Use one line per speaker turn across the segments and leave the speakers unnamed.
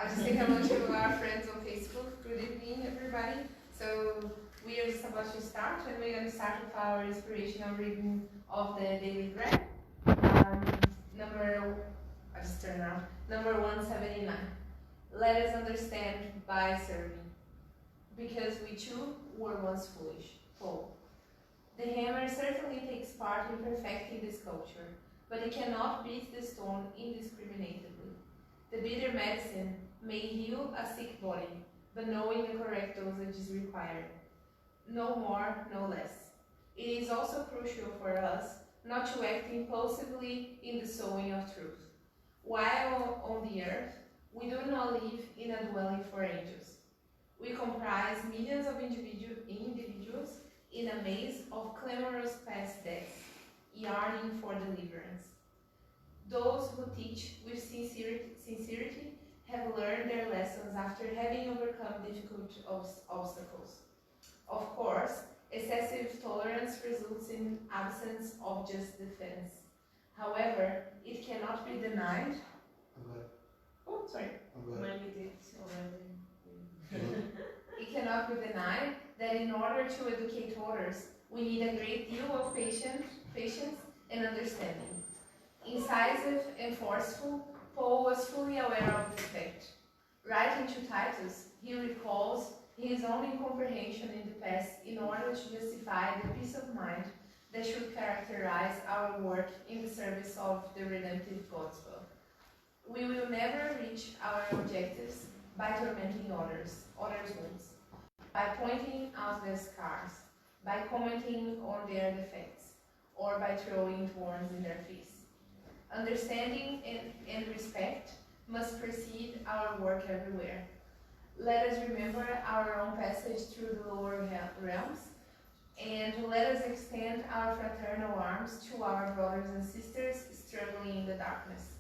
I'll just say hello to our friends on Facebook. Good evening, everybody. So we are just about to start, and we're going to start with our inspirational reading of the Daily Bread. Number 179. Let us understand by serving, because we too were once foolish. Paul. The hammer certainly takes part in perfecting this culture, but it cannot beat the stone indiscriminately. The bitter medicine may heal a sick body, but knowing the correct dosage is required. No more, no less. It is also crucial for us not to act impulsively in the sowing of truth. While on the earth, we do not live in a dwelling for angels. We comprise millions of individuals in a maze of clamorous past deaths, yearning for deliverance. Those who teach with sincerity have learned their lessons after having overcome difficult obstacles. Of course, excessive tolerance results in absence of just defense. However, it cannot be denied. It cannot be denied that in order to educate others, we need a great deal of patience and understanding. Incisive and forceful, Paul was fully aware of this fact. Writing to Titus, he recalls his own incomprehension in the past in order to justify the peace of mind that should characterize our work in the service of the redemptive gospel. We will never reach our objectives by tormenting others' wounds, by pointing out their scars, by commenting on their defects, or by throwing thorns in their face. Understanding and respect must precede our work everywhere. Let us remember our own passage through the lower realms, and let us extend our fraternal arms to our brothers and sisters struggling in the darkness.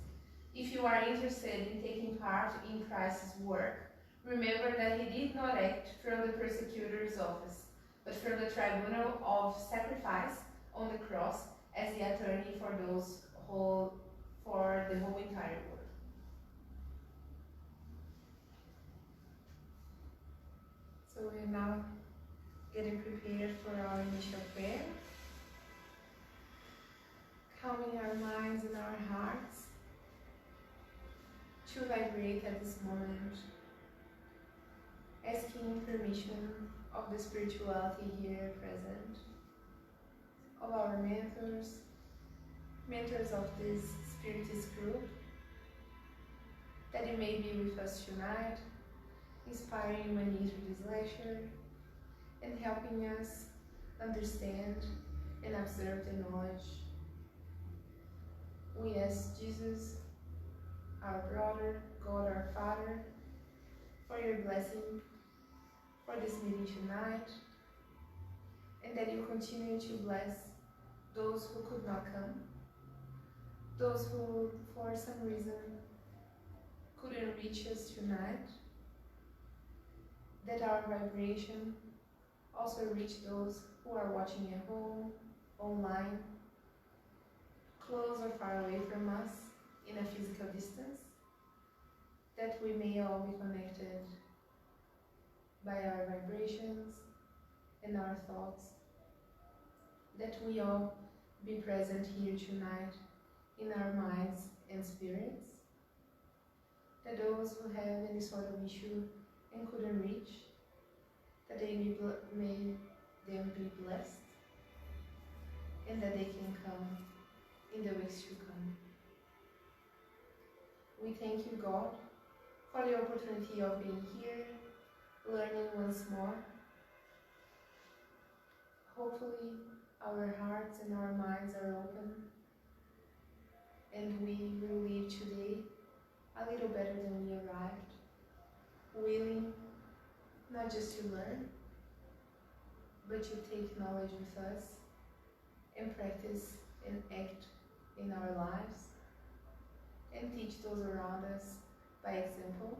If you are interested in taking part in Christ's work, remember that he did not act from the persecutor's office, but from the tribunal of sacrifice on the cross as the attorney for the whole entire world. So we're now getting prepared for our initial prayer, calming our minds and our hearts to vibrate at this moment, asking permission of the spirituality here present, of our mentors of this Spiritist group, that you may be with us tonight, inspiring Mani through this lecture, and helping us understand and observe the knowledge. We ask Jesus, our brother, God our Father, for your blessing for this meeting tonight, and that you continue to bless those who could not come, those who for some reason couldn't reach us tonight, that our vibration also reach those who are watching at home, online, close or far away from us in a physical distance, that we may all be connected by our vibrations and our thoughts, that we all be present here tonight in our minds and spirits, that those who have any sort of issue and couldn't reach, that they may them be blessed, and that they can come in the weeks to come. We thank you, God, for the opportunity of being here, learning once more. Hopefully our hearts and our minds are open, and we will leave today a little better than we arrived, willing not just to learn, but to take knowledge with us and practice and act in our lives and teach those around us by example.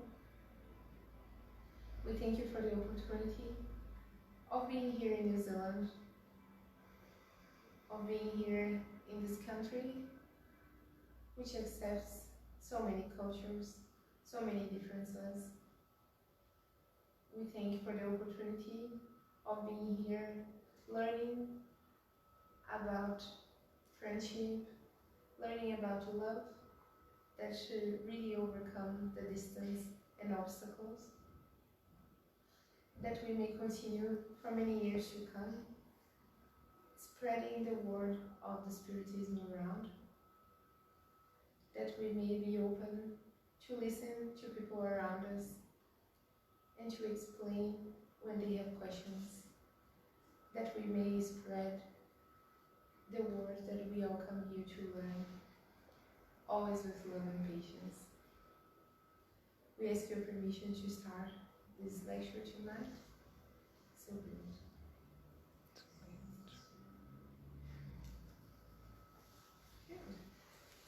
We thank you for the opportunity of being here in New Zealand, of being here in this country which accepts so many cultures, so many differences. We thank you for the opportunity of being here, learning about friendship, learning about love that should really overcome the distance and obstacles, that we may continue for many years to come, spreading the word of the Spiritism around, that we may be open to listen to people around us and to explain when they have questions, that we may spread the word that we all come here to learn, always with love and patience. We ask your permission to start this lecture tonight. So good.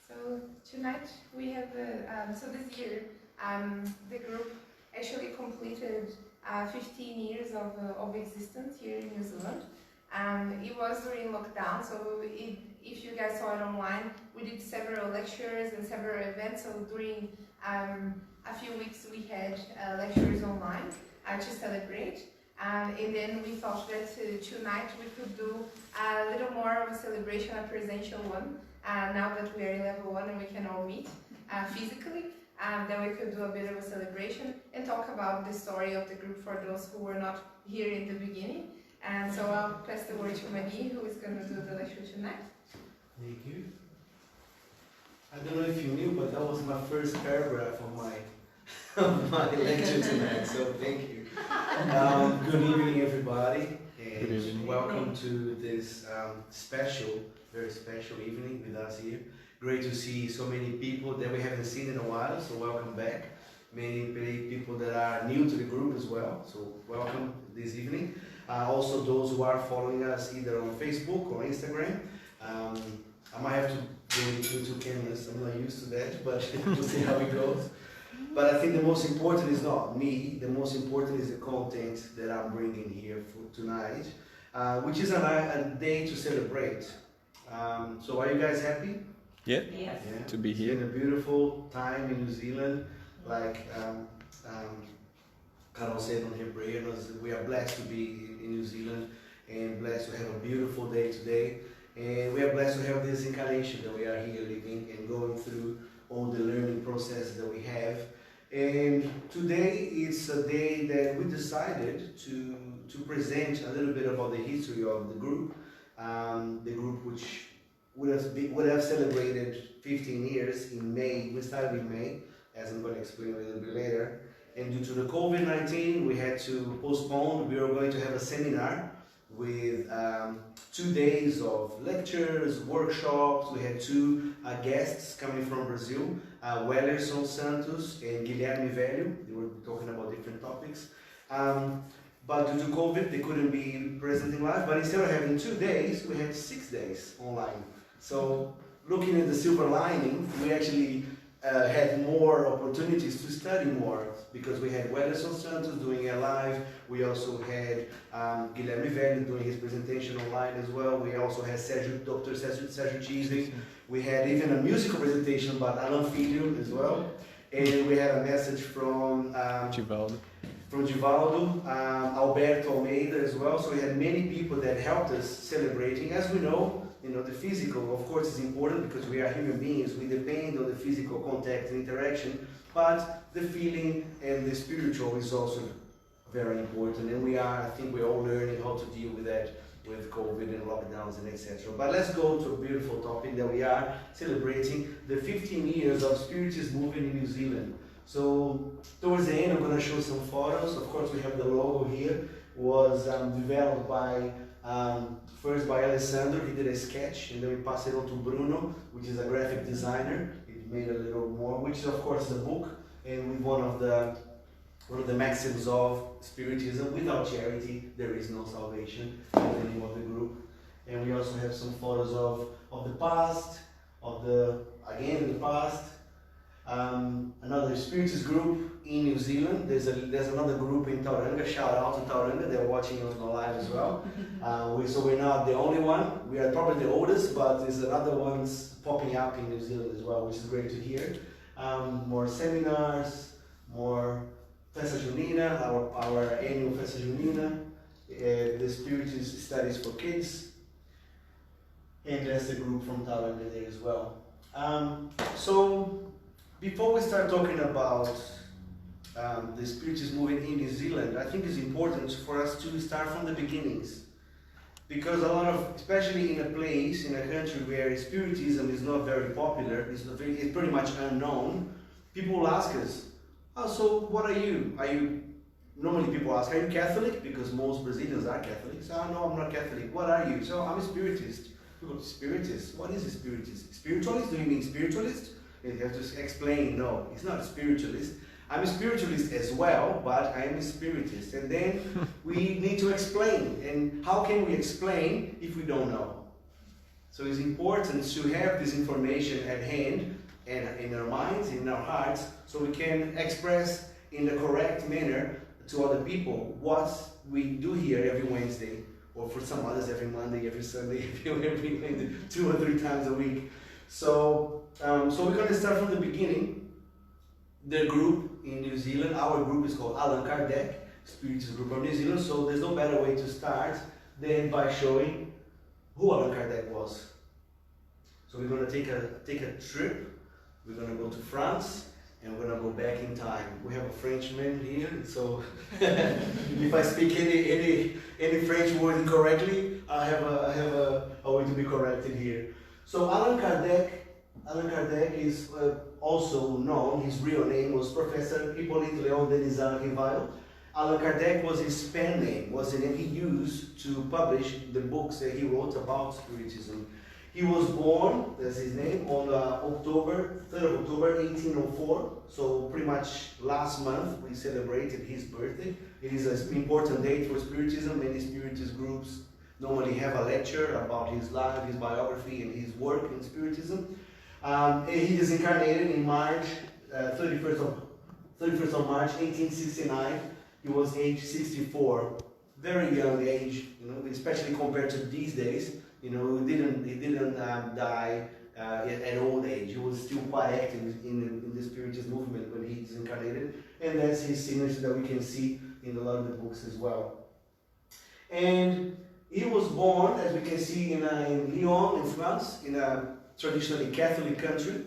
So tonight we have, so this year the group actually completed 15 years of existence here in New Zealand. It was during lockdown, so if you guys saw it online, we did several lectures and several events. So during a few weeks we had lectures online to celebrate. And then we thought that tonight we could do a little more of a celebration, a presential one. Now that we are in level 1 and we can all meet physically, then we could do a bit of a celebration and talk about the story of the group for those who were not here in the beginning. And so I'll pass the word to Mani, who is going to do the lecture tonight.
Thank you. I don't know if you knew, but that was my first paragraph of my lecture tonight, so thank you. Good evening, everybody, and welcome to this very special evening with us here. Great to see so many people that we haven't seen in a while, so welcome back. Many people that are new to the group as well, so welcome this evening. Also those who are following us either on Facebook or Instagram. I might have to go into cameras, I'm not used to that, but we'll see how it goes. But I think the most important is not me, the most important is the content that I'm bringing here for tonight, which is a day to celebrate. So are you guys happy?
Yeah,
Yes.
yeah. To be here.
It's been a beautiful time in New Zealand, like Carol said on her prayer, we are blessed to be in New Zealand and blessed to have a beautiful day today. And we are blessed to have this incarnation that we are here living and going through all the learning process that we have. And today it's a day that we decided to present a little bit about the history of the group which would have celebrated 15 years in May. We started in May, as I'm going to explain a little bit later. And due to the COVID-19, we had to postpone. We were going to have a seminar with 2 days of lectures, workshops. We had 2 guests coming from Brazil, Malaysian dos Santos and Guilherme Velho. They were talking about different topics. But due to COVID, they couldn't be present in live. But instead of having 2 days, we had 6 days online. So looking at the silver lining, we actually had more opportunities to study more, because we had Malaysian dos Santos doing it live. We also had Guilherme Velho doing his presentation online as well. We also had Dr. Sérgio Chisney. We had even a musical presentation by Alan Filho as well. And we had a message from Givaldo, Alberto Almeida as well. So we had many people that helped us celebrating. As we know, the physical, of course, is important because we are human beings. We depend on the physical contact and interaction, but the feeling and the spiritual is also very important. And I think we're all learning how to deal with that, with COVID and lockdowns and etc. But let's go to a beautiful topic that we are celebrating, the 15 years of Spiritist Movement in New Zealand. So towards the end, I'm going to show some photos. Of course, we have the logo here. Was developed by first by Alessandro. He did a sketch, and then we passed it on to Bruno, which is a graphic designer. He made a little more, which is of course the book, and with one of the maxims of Spiritism: without charity, there is no salvation. That's the name of the group. And we also have some photos of the past, in the past. Another Spiritist group in New Zealand. There's another group in Tauranga. Shout out to Tauranga, they're watching us live as well. So we're not the only one. We are probably the oldest, but there's another ones popping up in New Zealand as well, which is great to hear. More seminars, more Festa Junina, our annual Festa Junina, the Spiritist Studies for Kids, and there's the group from Thailand there as well. So before we start talking about the Spiritist movement in New Zealand, I think it's important for us to start from the beginnings. Because a lot of, especially in a place, in a country where Spiritism is not very popular, it's pretty much unknown, people will ask us, oh, so what are you? Normally people ask, are you Catholic? Because most Brazilians are Catholics. Oh, no, I'm not Catholic. What are you? So I'm a Spiritist. People go, Spiritist? What is a Spiritist? Spiritualist? Do you mean spiritualist? And you have to explain, no, it's not a spiritualist. I'm a spiritualist as well, but I am a Spiritist. And then we need to explain. And how can we explain if we don't know? So it's important to have this information at hand and in our minds, in our hearts, so we can express in the correct manner to other people what we do here every Wednesday, or for some others every Monday, every Sunday, every 2 or 3 times a week. So, so we're going to start from the beginning. The group in New Zealand, our group is called Allan Kardec, Spiritist group from New Zealand, so there's no better way to start than by showing who Allan Kardec was. So we're going to take a trip. We're going to go to France, and we're going to go back in time. We have a Frenchman here, so if I speak any French word incorrectly, I have a way to be corrected here. So Allan Kardec is also known, his real name was Professor Hippolyte Léon Denis Rivail. Allan Kardec was his pen name, was the name he used to publish the books that he wrote about Spiritism. He was born, that's his name, on 3rd of October 1804, so pretty much last month we celebrated his birthday. It is an important date for Spiritism. Many Spiritist groups normally have a lecture about his life, his biography, and his work in Spiritism. He is incarnated in March, 31st of March 1869. He was age 64, very young age, you know, especially compared to these days. You know, he didn't die at old age. He was still quite active in the Spiritist movement when he is incarnated, and that's his signature that we can see in a lot of the books as well. And he was born, as we can see, in Lyon, in France, in a traditionally Catholic country.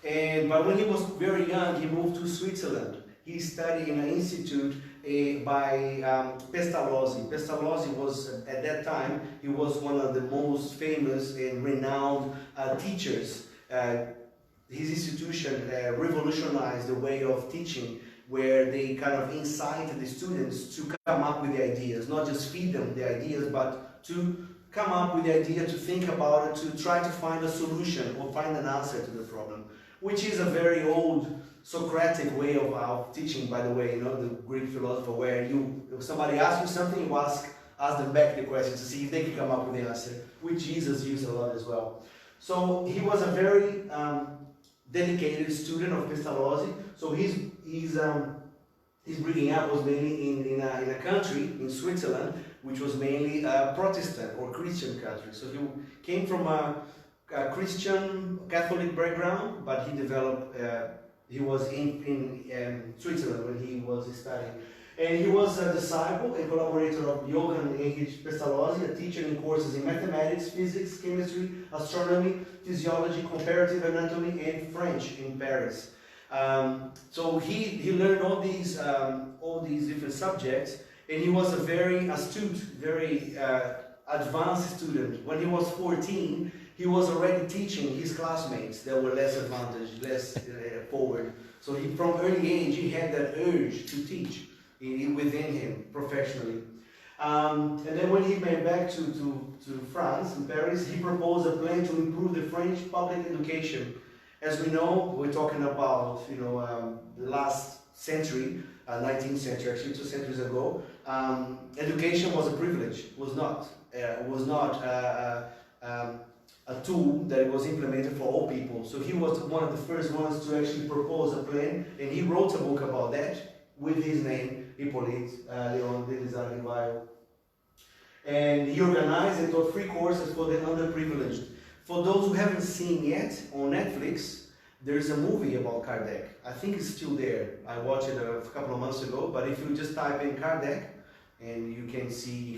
But when he was very young, he moved to Switzerland. He studied in an institute by Pestalozzi. Pestalozzi was, at that time, he was one of the most famous and renowned teachers. His institution revolutionized the way of teaching, where they kind of incited the students to come up with the ideas, not just feed them the ideas, but to come up with the idea, to think about it, to try to find a solution or find an answer to the problem, which is a very old Socratic way of teaching, by the way, you know, the Greek philosopher, where if somebody asks you something, you ask them back the question to see if they can come up with the answer, which Jesus used a lot as well. So he was a very dedicated student of Pestalozzi. So his bringing up was mainly in a country, in Switzerland, which was mainly a Protestant or Christian country. So he came from a Christian Catholic background, but he was in Switzerland when he was studying. And he was a disciple and collaborator of Johann Heinrich Pestalozzi, a teacher in courses in mathematics, physics, chemistry, astronomy, physiology, comparative anatomy, and French in Paris. So he learned all these different subjects, and he was a very astute, very advanced student. When he was 14, he was already teaching his classmates that were less advantaged, less forward. So from early age, he had that urge to teach within him professionally. And then when he went back to France, in Paris, he proposed a plan to improve the French public education. As we know, we're talking about the last century, 19th century, actually 2 centuries ago. Education was a privilege, was not a tool that was implemented for all people. So he was one of the first ones to actually propose a plan, and he wrote a book about that with his name, Hippolyte Léon Denis Rivail. And he organized and taught free courses for the underprivileged. For those who haven't seen yet, on Netflix, There's a movie about Kardec. I think it's still there. I watched it a couple of months ago, but if you just type in Kardec, and you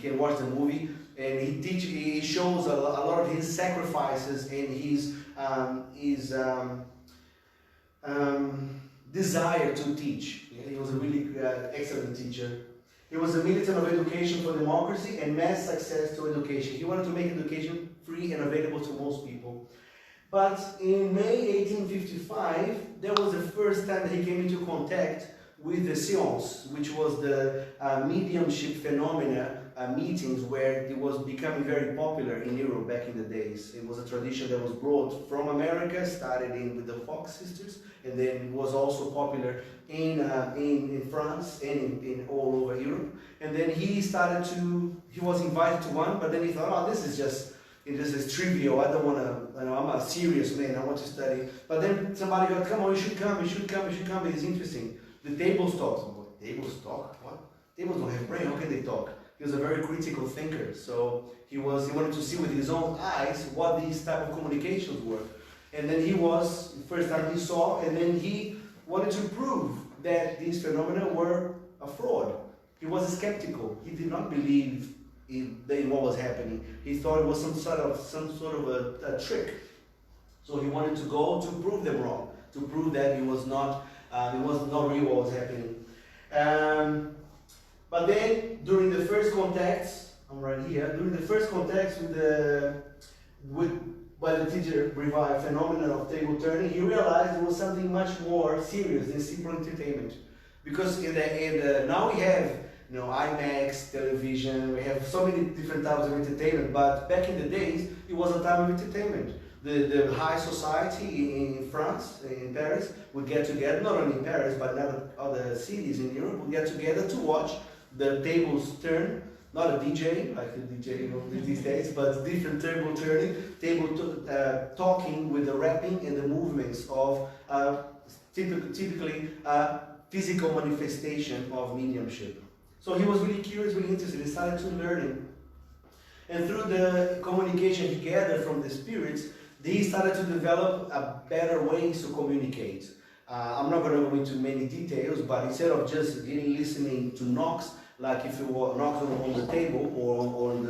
can watch the movie, and he shows a lot of his sacrifices and his desire to teach. He was a really excellent teacher. He was a militant of education for democracy and mass access to education. He wanted to make education free and available to most people. But in May 1855, that was the first time that he came into contact with the seance, which was the mediumship phenomena meetings where it was becoming very popular in Europe back in the days. It was a tradition that was brought from America, started with the Fox sisters, and then it was also popular in France and in all over Europe. And then he was invited to one, but then he thought, oh, this is trivial, I don't want to, I'm a serious man, I want to study. But then somebody got, come on, you should come, it's interesting. The tables talk. Tables talk? What? Tables don't have brain, how can they talk? He was a very critical thinker, so he wanted to see with his own eyes what these type of communications were. And then first time he saw, and then he wanted to prove that these phenomena were a fraud. He was skeptical. He did not believe in what was happening. He thought it was some sort of a trick. So he wanted to go to prove them wrong, to prove that it was not real what was happening. But then during the first contacts, I'm right here. During the first contacts by the teacher revived phenomenon of table turning, he realized it was something much more serious than simple entertainment. Because now we have IMAX, television, we have so many different types of entertainment, but back in the days, it was a time of entertainment. The high society in France, in Paris, would get together, not only in Paris, but in other cities in Europe, would get together to watch the tables turn. Not a DJ, like the DJ these days, but different table turning, talking with the rapping and the movements of typically physical manifestation of mediumship. So he was really curious, really interested. He started to learn, and through the communication he gathered from the spirits, he started to develop better ways to communicate. I'm not going to go into many details, but instead of just listening to knocks, like if you knock on the table or on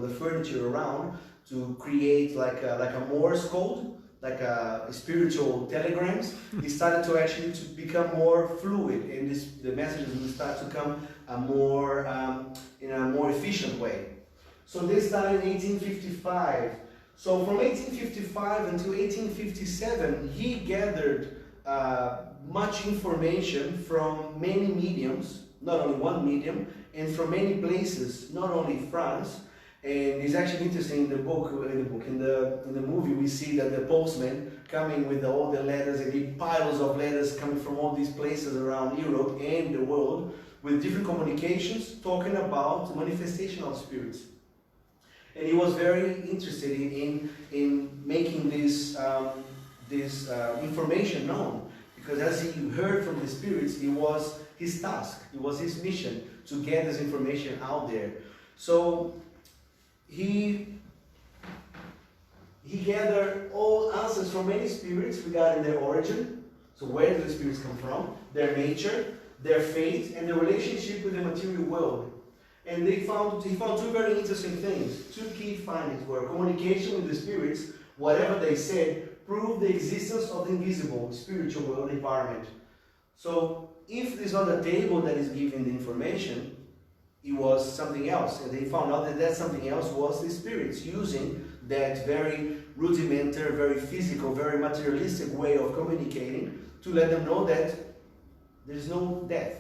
the furniture around, to create like a Morse code, like a spiritual telegrams, he started to actually become more fluid, and the messages will start to come in a more efficient way. So this started in 1855. So from 1855 until 1857, he gathered much information from many mediums, not only one medium, and from many places, not only France. And it's actually interesting in the movie we see that the postman coming with all the letters, and big piles of letters coming from all these places around Europe and the world with different communications talking about manifestation of spirits. And he was very interested in making this information known, because as he heard from the spirits, it was his task, it was his mission to get this information out there. So he gathered all answers from many spirits regarding their origin, so where do the spirits come from, their nature, their fate, and their relationship with the material world. And he found two very interesting things. Two key findings were communication with the spirits, whatever they said, proved the existence of the invisible spiritual world environment. So if there's not a table that is giving the information, it was something else. And they found out that something else was the spirits using that very rudimentary, very physical, very materialistic way of communicating to let them know that there is no death.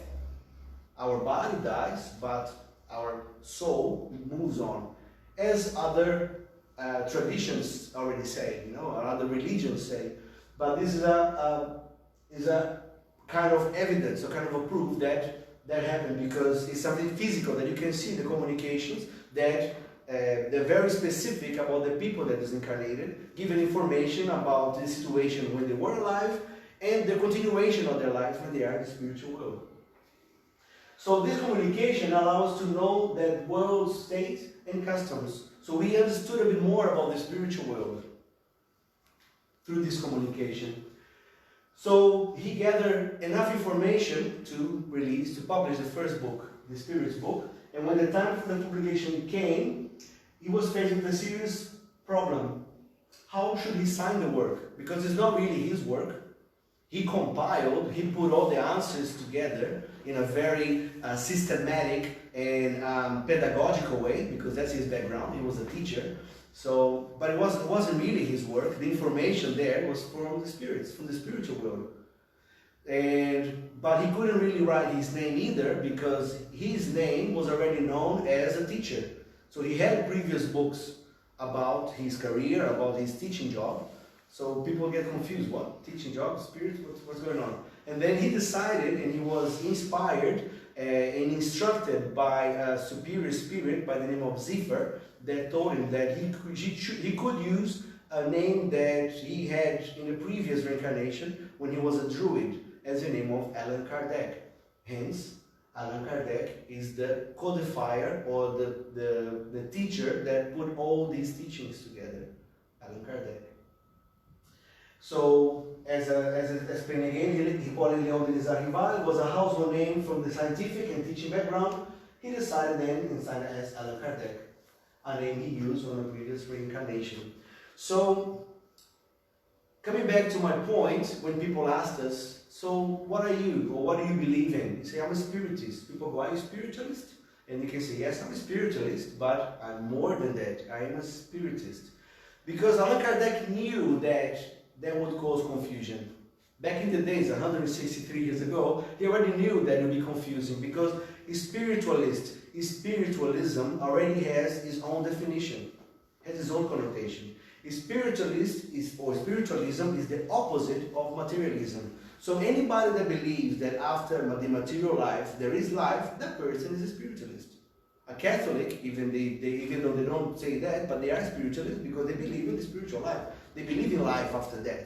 Our body dies, but our soul moves on, as other traditions already say, or other religions say. But this is a kind of evidence, a kind of a proof that happened, because it's something physical that you can see the communications that they're very specific about the people that is incarnated, giving information about the situation when they were alive and the continuation of their lives when they are in the spiritual world. So this communication allows us to know that world state and customs. So we understood a bit more about the spiritual world through this communication. So he gathered enough information to publish the first book, the Spirit's book. And when the time for the publication came, he was faced with a serious problem. How should he sign the work? Because it's not really his work. He compiled, he put all the answers together in a very systematic and pedagogical way, because that's his background. He was a teacher. So, but it wasn't really his work. The information there was from the spirits, from the spiritual world. But he couldn't really write his name either, because his name was already known as a teacher. So he had previous books about his career, about his teaching job. So people get confused. What? Teaching job? Spirit? What's going on? And then he decided, and he was inspired and instructed by a superior spirit by the name of Zephyr, that told him that he could use a name that he had in the previous reincarnation when he was a druid, as the name of Allan Kardec. Hence, Allan Kardec is the codifier, or the teacher that put all these teachings together. Allan Kardec. So, as explained again, Hippolyte Leon de Desarrival was a household name from the scientific and teaching background. He decided then to sign as Allan Kardec, a name he used on a previous reincarnation. So, coming back to my point, when people asked us, so what are you, or what do you believe in? You say, I'm a spiritist. People go, are you a spiritualist? And you can say, yes, I'm a spiritualist, but I'm more than that. I am a spiritist. Because Allan Kardec knew that would cause confusion. Back in the days, 163 years ago, he already knew that it would be confusing, because spiritualism already has its own definition, has its own connotation. Spiritualism is the opposite of materialism. So anybody that believes that after the material life there is life, that person is a spiritualist. A Catholic, even though they don't say that, but they are spiritualists because they believe in the spiritual life. They believe in life after death.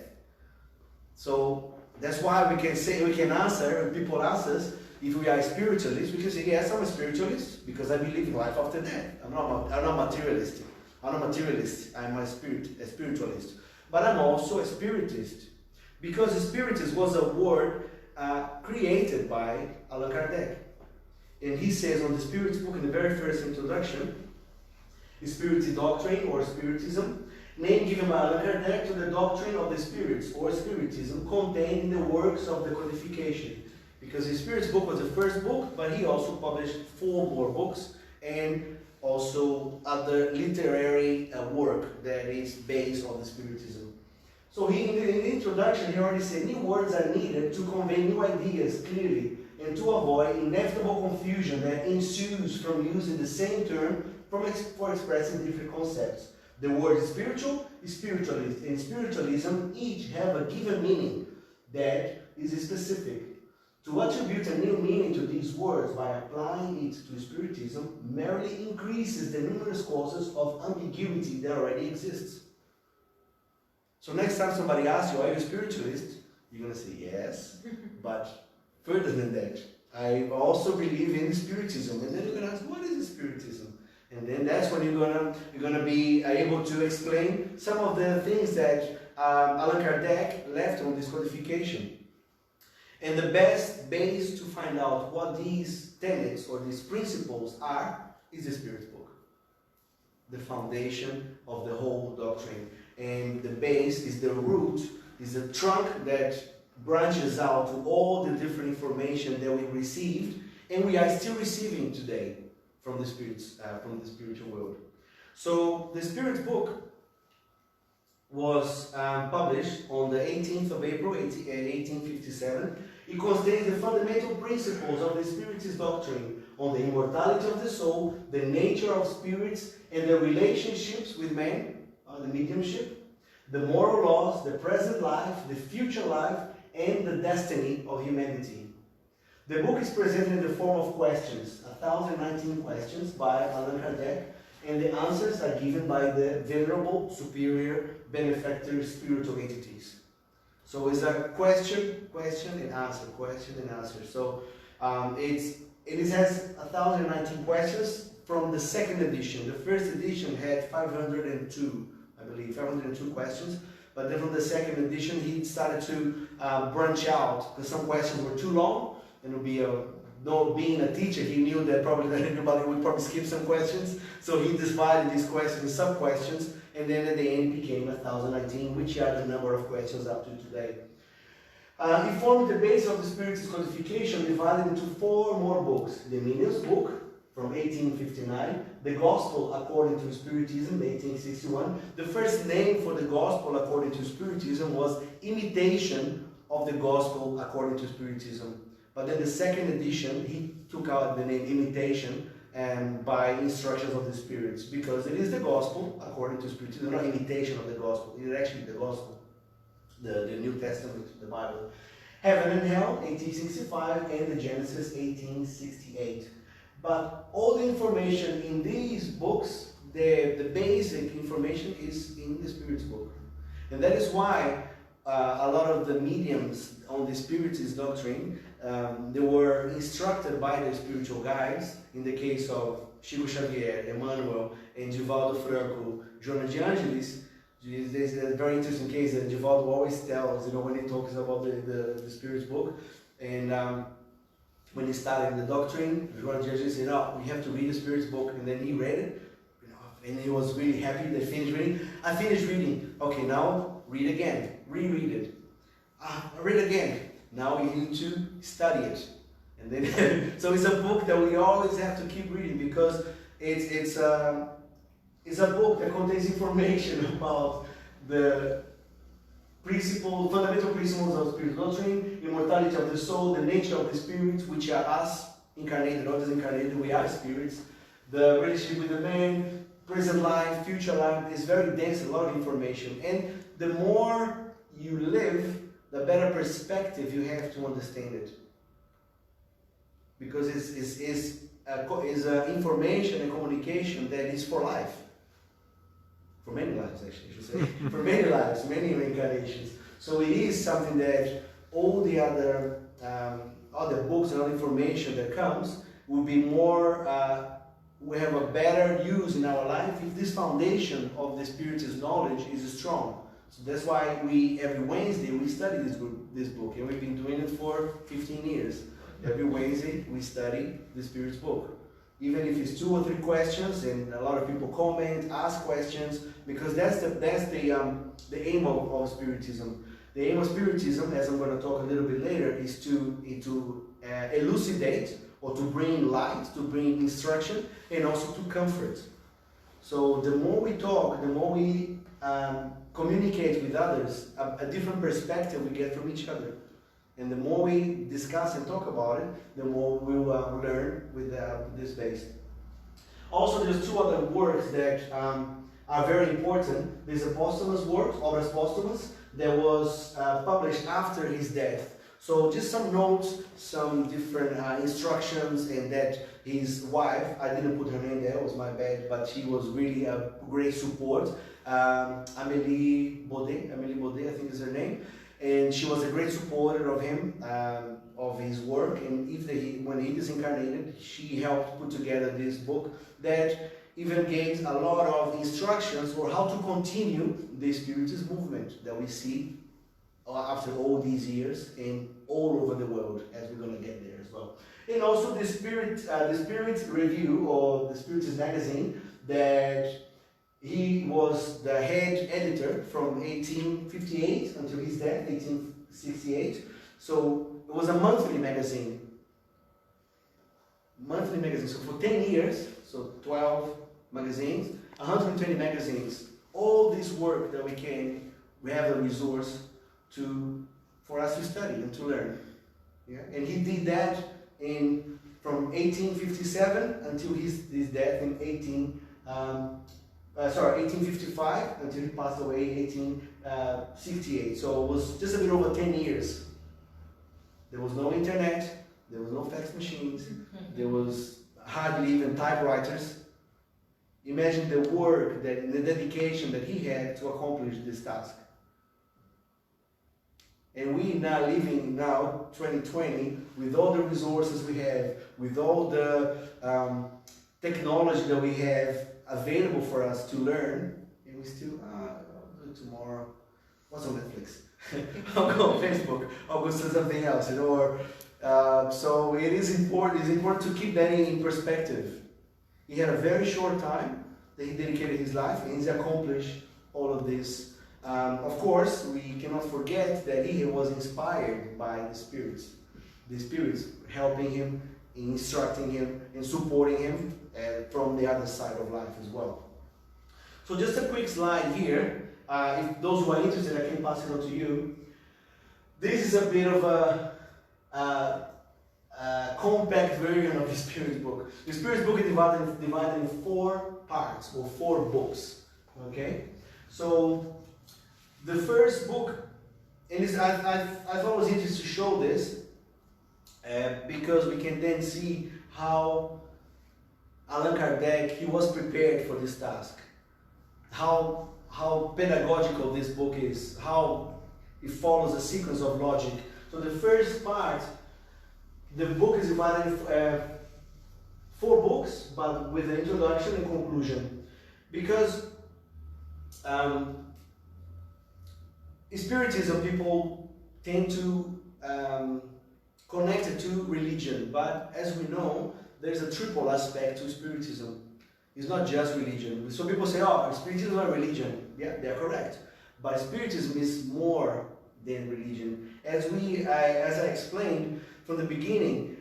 So that's why we can answer, when people ask us if we are spiritualists, we can say, yes, I'm a spiritualist because I believe in life after death. I'm not materialistic. I'm not materialist. I'm a spiritualist. But I'm also a spiritist, because spiritist was a word created by Allan Kardec. And he says on the Spirit's book, in the very first introduction, Spiritist doctrine, or Spiritism, name given by Allan Kardec to the doctrine of the spirits, or Spiritism, contained in the works of the codification. Because the Spirit's book was the first book, but he also published 4 more books, and also other literary work that is based on the Spiritism. So in the introduction, he already said, new words are needed to convey new ideas clearly, and to avoid inevitable confusion that ensues from using the same term for expressing different concepts. The word spiritual, spiritualist, and spiritualism each have a given meaning that is specific. To attribute a new meaning to these words by applying it to Spiritism merely increases the numerous causes of ambiguity that already exists. So next time somebody asks you, are you a spiritualist? You're going to say yes, but further than that, I also believe in Spiritism. And then you're going to ask, what is Spiritism? And then that's when you're gonna be able to explain some of the things that Allan Kardec left on this codification. And the best base to find out what these tenets or these principles are is the Spirit's book. The foundation of the whole doctrine. And the base is the root, is the trunk that branches out to all the different information that we received and we are still receiving today from the spiritual world. So the Spirit's book was published on the 18th of April 1857. It contains the fundamental principles of the Spiritist doctrine on the immortality of the soul, the nature of spirits and their relationships with man, the mediumship, the moral laws, the present life, the future life, and the destiny of humanity. The book is presented in the form of questions, 1,019 questions by Allan Kardec, and the answers are given by the venerable, superior, benefactor spiritual entities. So it's a question and answer, question and answer. So it has 1,019 questions from the second edition. The first edition had 502, I believe, 502 questions. But then from the second edition, he started to branch out because some questions were too long, and it would be being a teacher, he knew that probably that everybody would probably skip some questions, so he divided these questions in sub-questions, and then at the end became 1019, which are the number of questions up to today. He formed the base of the Spiritist codification, divided into 4 more books. The Minions book, from 1859, the Gospel according to Spiritism, 1861. The first name for the Gospel according to Spiritism was Imitation of the Gospel according to Spiritism. But then the second edition, he took out the name Imitation by instructions of the Spirits, because it is the Gospel according to Spiritism, not imitation of the Gospel. It is actually the Gospel, the New Testament, the Bible. Heaven and Hell, 1865, and the Genesis, 1868. But all the information in these books, the basic information is in the Spiritist book. And that is why a lot of the mediums on the Spiritist doctrine, they were instructed by their spiritual guides. In the case of Chico Xavier, Emmanuel, and Divaldo Franco, Joana de Angelis, there's a very interesting case that Divaldo always tells, when he talks about the Spiritist book. And when he started the doctrine, Joana de Angelis said, "Oh, we have to read the Spiritist book." And then he read it, and he was really happy that he finished reading. I finished reading. Okay, now read again. Reread it. Read again. Now you need to study it. And then, so it's a book that we always have to keep reading, because it's a book that contains information about the fundamental principles of spiritual doctrine, immortality of the soul, the nature of the spirits, which are us, incarnated or disincarnated, we are spirits, the relationship with the man, present life, future life. Is very dense, a lot of information. And the more you live, the better perspective you have to understand it. Because it's information and communication that is for life. For many lives, actually, I should say. For many lives, many reincarnations. So it is something that all the other books and other information that comes will be more, we have a better use in our life if this foundation of the Spiritist knowledge is strong. So that's why every Wednesday, we study this book, and we've been doing it for 15 years. Every Wednesday, we study the Spiritist book. Even if it's 2 or 3 questions, and a lot of people comment, ask questions, because that's the aim of Spiritism. The aim of Spiritism, as I'm going to talk a little bit later, is to elucidate, or to bring light, to bring instruction, and also to comfort. So the more we talk, the more we communicate with others, a different perspective we get from each other. And the more we discuss and talk about it, the more we will learn with this base. Also, there's 2 other works that are very important. There's a posthumous work, Obras Póstumas, that was published after his death. So just some notes, some different instructions, and that his wife, I didn't put her name there, it was my bad, but she was really a great support. Amélie Baudet, I think is her name. And she was a great supporter of him, of his work, and when he disincarnated, she helped put together this book that even gave a lot of instructions for how to continue the Spiritist movement that we see after all these years and all over the world, as we're going to get there as well. And also the Spirit Review, or the Spiritist magazine, that he was the head editor from 1858 until his death, 1868. So it was a monthly magazine. So for 10 years, so 12 magazines, 120 magazines. All this work that we have a resource for us to study and to learn. Yeah? And he did that from 1857 until his death in 1855 until he passed away in 1868. So it was just a bit over 10 years. There was no internet, there was no fax machines, there was hardly even typewriters. Imagine the work, the dedication that he had to accomplish this task. And we now living 2020, with all the resources we have, with all the technology that we have available for us to learn, and we still, I'll do it tomorrow. what's on Netflix? I'll go on Facebook, I'll go to something else, you know, or, so it is important, it's important to keep that in perspective. He had a very short time that he dedicated his life, and he's accomplished all of this. Of course, we cannot forget that he was inspired by the spirits helping him, instructing him, and supporting him from the other side of life as well. So just a quick slide here. If those who are interested, I can pass it on to you. This is a bit of a compact version of the Spirit book. The Spirit book is divided in 4 parts, or 4 books. Okay? So the first book, and I thought it was interesting to show this, because we can then see how Allan Kardec, he was prepared for this task. How pedagogical this book is, how it follows a sequence of logic. So the first part, the book is divided in 4 books, but with an introduction and conclusion. Because Spiritism, people tend to connect it to religion, but as we know, there's a triple aspect to Spiritism. It's not just religion. So people say, oh, Spiritism is religion. Yeah, they're correct. But Spiritism is more than religion. As I explained from the beginning,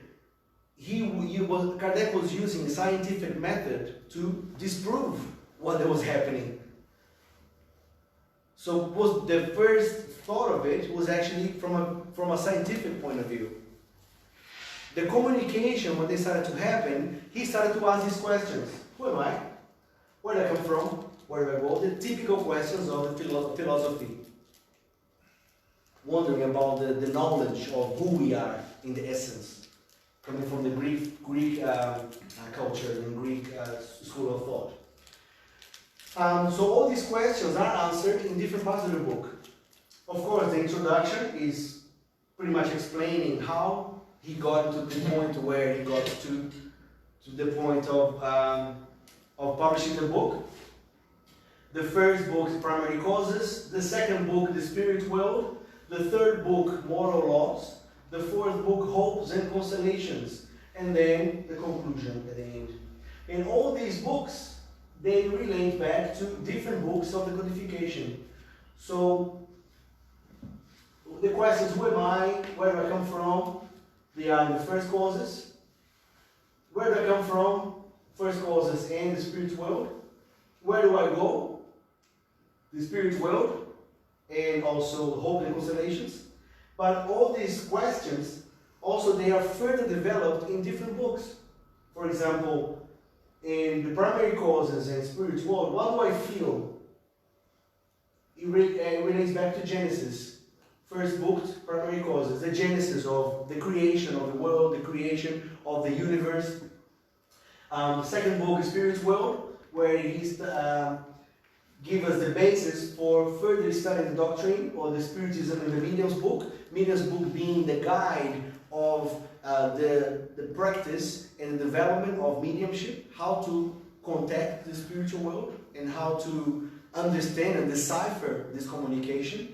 Kardec was using a scientific method to disprove what was happening. So the first thought of it was actually from a scientific point of view. The communication, when they started to happen, he started to ask these questions. Who am I? Where do I come from? Where do I go? The typical questions of the philosophy. Wondering about the knowledge of who we are in the essence, coming from the Greek culture and Greek school of thought. So all these questions are answered in different parts of the book. Of course, the introduction is pretty much explaining how he got to the point where he got to the point of publishing the book. The first book, Primary Causes. The second book, The Spirit World. The third book, Moral Laws. The fourth book, Hopes and Consolations. And then the conclusion at the end. In all these books, they relate back to different books of the codification. So, the questions, who am I? Where do I come from? They are in the first causes. Where do I come from? First causes and the spirit world. Where do I go? The spirit world and also hope and consolations. But all these questions, also they are further developed in different books. For example, in the primary causes and spirit world, what do I feel? It relates back to Genesis. First book, Primary Causes, the genesis of the creation of the world, the creation of the universe. Second book is Spirit World, where he's give us the basis for further studying the doctrine, or the Spiritism in the Medium's book. Medium's book being the guide of the practice and the development of mediumship, how to contact the spiritual world, and how to understand and decipher this communication.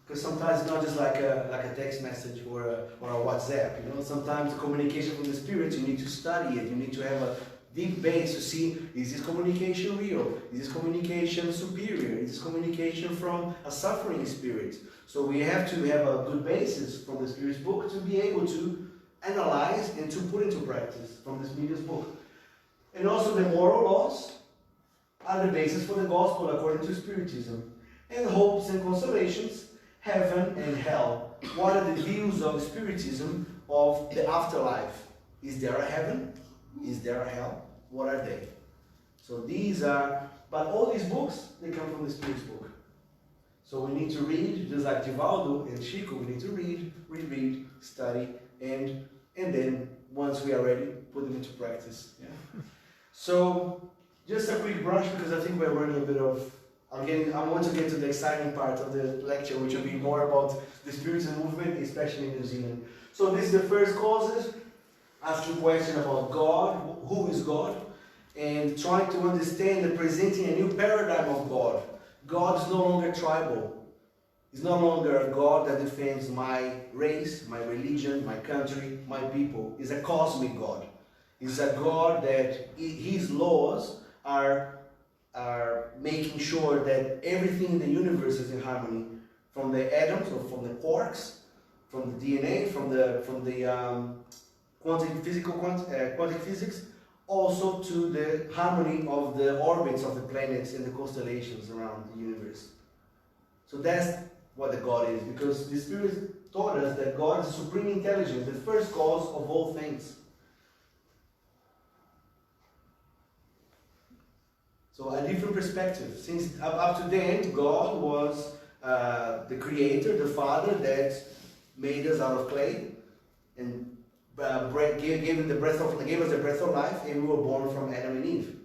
Because sometimes it's not just like a text message or a WhatsApp, you know. Sometimes the communication from the spirit, you need to study it. You need to have a deep base to see, is this communication real? Is this communication superior? Is this communication from a suffering spirit? So we have to have a good basis from the Spirit's book to be able to analyze and to put into practice from this medium's book. And also the moral laws are the basis for the gospel according to Spiritism. And hopes and consolations, heaven and hell. What are the views of Spiritism of the afterlife? Is there a heaven? Is there a hell? What are they? So these are, but all these books, they come from the Spirit's book. So we need to read, just like Givaldo and Chico, we need to read, reread, study, and then once we are ready, put them into practice. Yeah. So just a quick brush, because I think we're running a bit of, I want to get to the exciting part of the lecture, which will be more about the Spiritist movement, especially in New Zealand. So this is the first causes, asking question about God, who is God, and trying to understand and presenting a new paradigm of God. God is no longer tribal. It's no longer a God that defends my race, my religion, my country, my people. It's a cosmic God. It's a God that his laws are making sure that everything in the universe is in harmony, from the atoms or from the quarks, from the DNA, from the quantum physics, also to the harmony of the orbits of the planets and the constellations around the universe. So that's what the God is, because the Spirit taught us that God is supreme intelligence, the first cause of all things. So a different perspective. Since up to then, God was the creator, the Father that made us out of clay and gave us the breath of life, and we were born from Adam and Eve.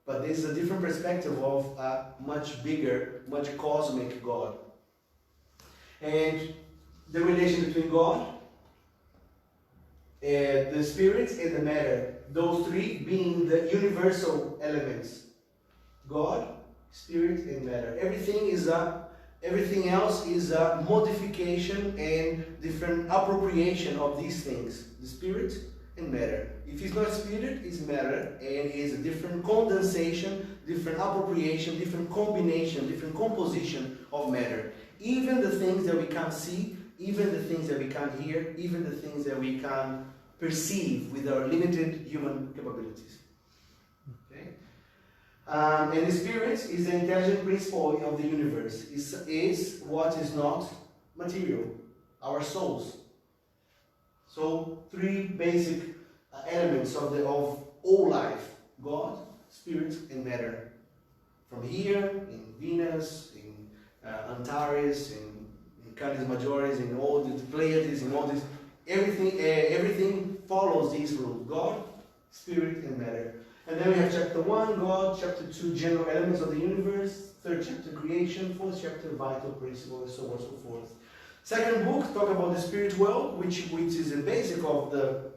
But this is a different perspective of a much bigger, much cosmic God. And the relation between God, the Spirit, and the matter. Those three being the universal elements. God, Spirit, and matter. Everything else is a modification and different appropriation of these things. The Spirit and matter. If it's not Spirit, it's matter, and it's a different condensation, different appropriation, different combination, different composition of matter. Even the things that we can't see, even the things that we can't hear, even the things that we can't perceive with our limited human capabilities. Okay? And the Spirit is the intelligent principle of the universe. Is what is not material, our souls. So three basic elements of all life: God, Spirit, and matter. From here, in Venus, in Antares, in Canis Majoris, in all the Pleiades, in all this, everything follows these rules: God, Spirit, and matter. And then we have chapter 1, God; chapter 2, general elements of the universe; third chapter, creation; fourth chapter, vital principle, and so on and so forth. Second book talk about the spirit world, which is the basic of the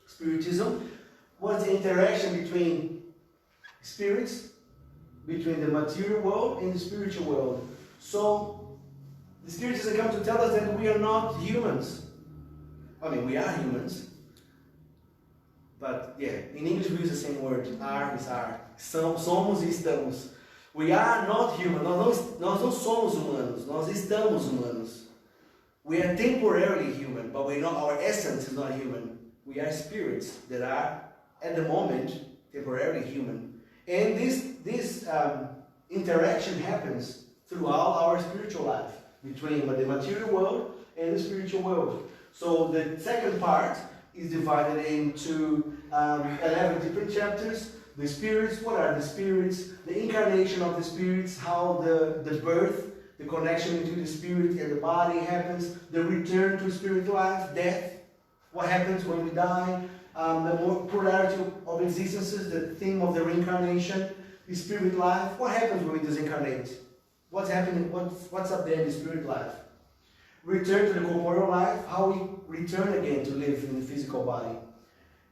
Spiritism. What's the interaction between spirits, between the material world and the spiritual world? So the Spiritism comes to tell us that we are not humans. I mean, we are humans, but yeah, in English we use the same word. Are is are. Somos e estamos. We are not human. Nós não somos humanos. Nós estamos humanos. We are temporarily human, but our essence is not human. We are spirits that are, at the moment, temporarily human. And this interaction happens throughout our spiritual life, between the material world and the spiritual world. So the second part is divided into 11 different chapters. The spirits, what are the spirits? The incarnation of the spirits, how the birth, the connection between the spirit and the body happens, the return to spirit life, death, what happens when we die, the more plurality of existences, the theme of the reincarnation, the spirit life, what happens when we disincarnate? What's happening? What's up there in the spirit life? Return to the corporeal life, how we return again to live in the physical body.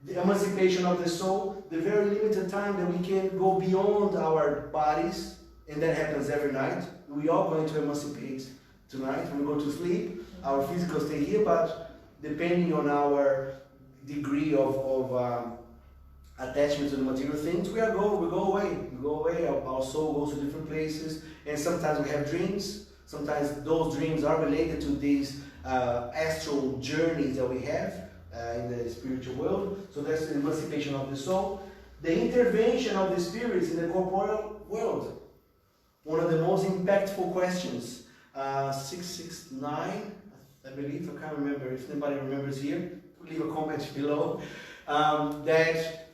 The emancipation of the soul, the very limited time that we can go beyond our bodies, and that happens every night. We are going to emancipate tonight when we go to sleep. Our physical stay here, but depending on our degree of attachment to the material things, we go away. We go away. Our soul goes to different places, and sometimes we have dreams. Sometimes those dreams are related to these astral journeys that we have in the spiritual world. So that's the emancipation of the soul. The intervention of the spirits in the corporeal world. One of the most impactful questions. 669, I believe. I can't remember. If anybody remembers here, leave a comment below. That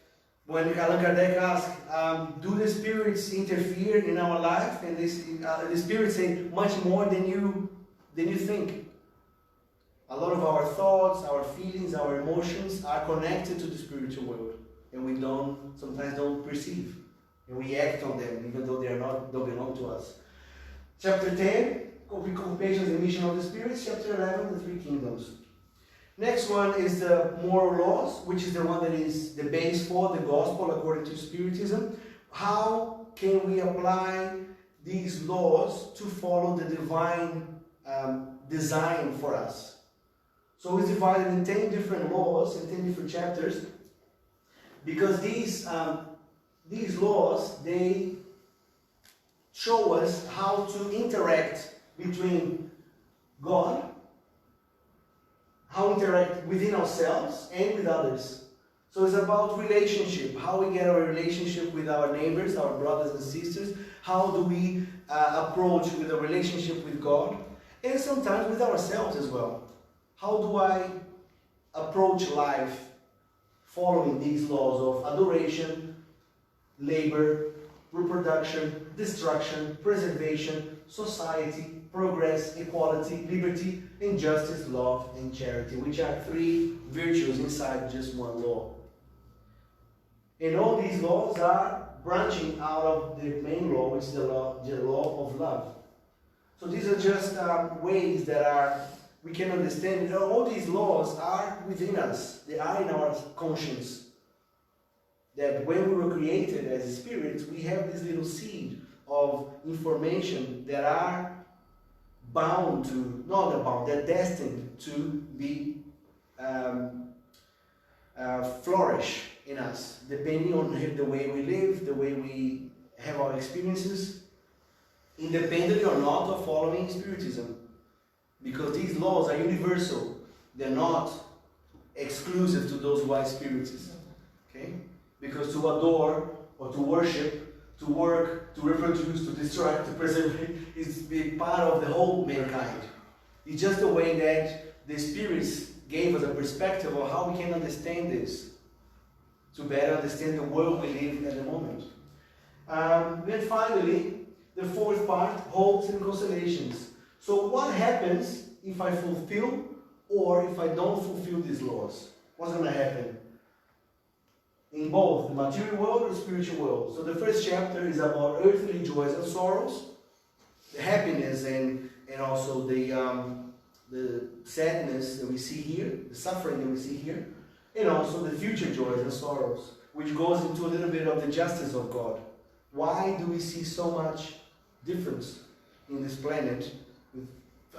when Allan Kardec asked, do the spirits interfere in our life? And the spirits say much more than you think. A lot of our thoughts, our feelings, our emotions are connected to the spiritual world, and we sometimes don't perceive, and we act on them even though don't belong to us. Chapter 10, occupations and mission of the spirits. Chapter 11, the three kingdoms. Next one is the moral laws, which is the one that is the base for the gospel according to Spiritism. How can we apply these laws to follow the divine design for us. So it's divided in 10 different laws, in 10 different chapters, because these laws, they show us how to interact between God, how we interact within ourselves and with others. So it's about relationship, how we get our relationship with our neighbors, our brothers and sisters, how do we approach with a relationship with God, and sometimes with ourselves as well. How do I approach life following these laws of adoration, labor, reproduction, destruction, preservation, society, progress, equality, liberty, and justice, love, and charity, which are 3 virtues inside just one law. And all these laws are branching out of the main law, which is the law of love. So these are just ways that we can understand that all these laws are within us. They are in our conscience. That when we were created as spirits, we have this little seed of information that are bound to, not bound, they're destined to be flourish in us, depending on the way we live, the way we have our experiences, independently or not of following Spiritism. Because these laws are universal. They're not exclusive to those who are Spiritists. Okay? Because to adore or to worship, to work, to reproduce, to destroy, to preserve is part of the whole mankind. It's just the way that the spirits gave us a perspective of how we can understand this, to better understand the world we live at the moment. Then finally, the 4th part, hopes and consolations. So what happens if I fulfill or if I don't fulfill these laws? What's going to happen? In both the material world and the spiritual world. So the first chapter is about earthly joys and sorrows, the happiness and also the sadness that we see here, the suffering that we see here, and also the future joys and sorrows, which goes into a little bit of the justice of God. Why do we see so much difference in this planet?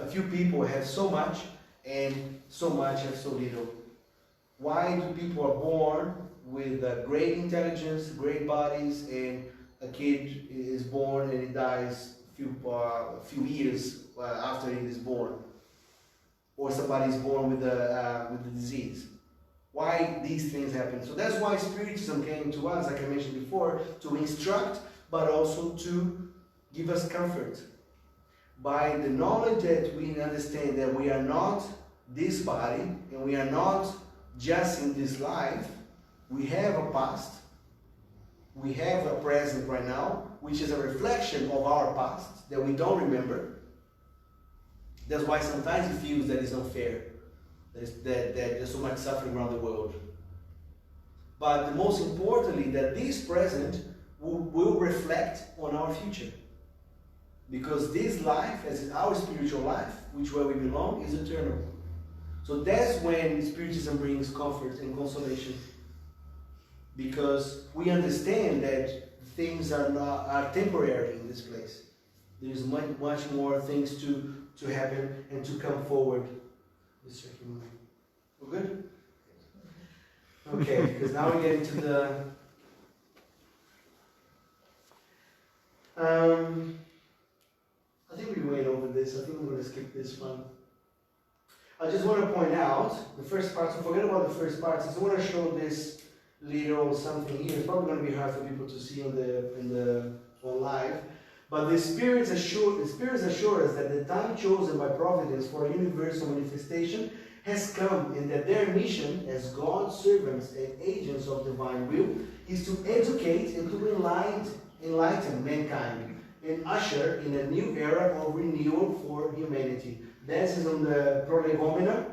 A few people have so much and so much have so little. Why do people are born with great intelligence, great bodies, and a kid is born and he dies a few years after he is born? Or somebody is born with a disease. Why these things happen? So that's why Spiritism came to us, like I mentioned before, to instruct, but also to give us comfort. By the knowledge that we understand that we are not this body, and we are not just in this life, we have a past, we have a present right now, which is a reflection of our past that we don't remember. That's why sometimes it feels that it's unfair, that there's so much suffering around the world. But the most importantly, that this present will reflect on our future. Because this life, as our spiritual life, which where we belong, is eternal. So that's when Spiritism brings comfort and consolation. Because we understand that things are temporary in this place. There's much more things to happen and to come forward. Let's check your mind. We're good? Okay, because now we get into the I think we went over this. I think we're going to skip this one. I just want to point out the first part. So forget about the first part. I just want to show this little something here. It's probably going to be hard for people to see on live. But the spirits assure us that the time chosen by providence for a universal manifestation has come, and that their mission as God's servants and agents of divine will is to educate and to enlighten mankind and usher in a new era of renewal for humanity. This is on the Prolegomena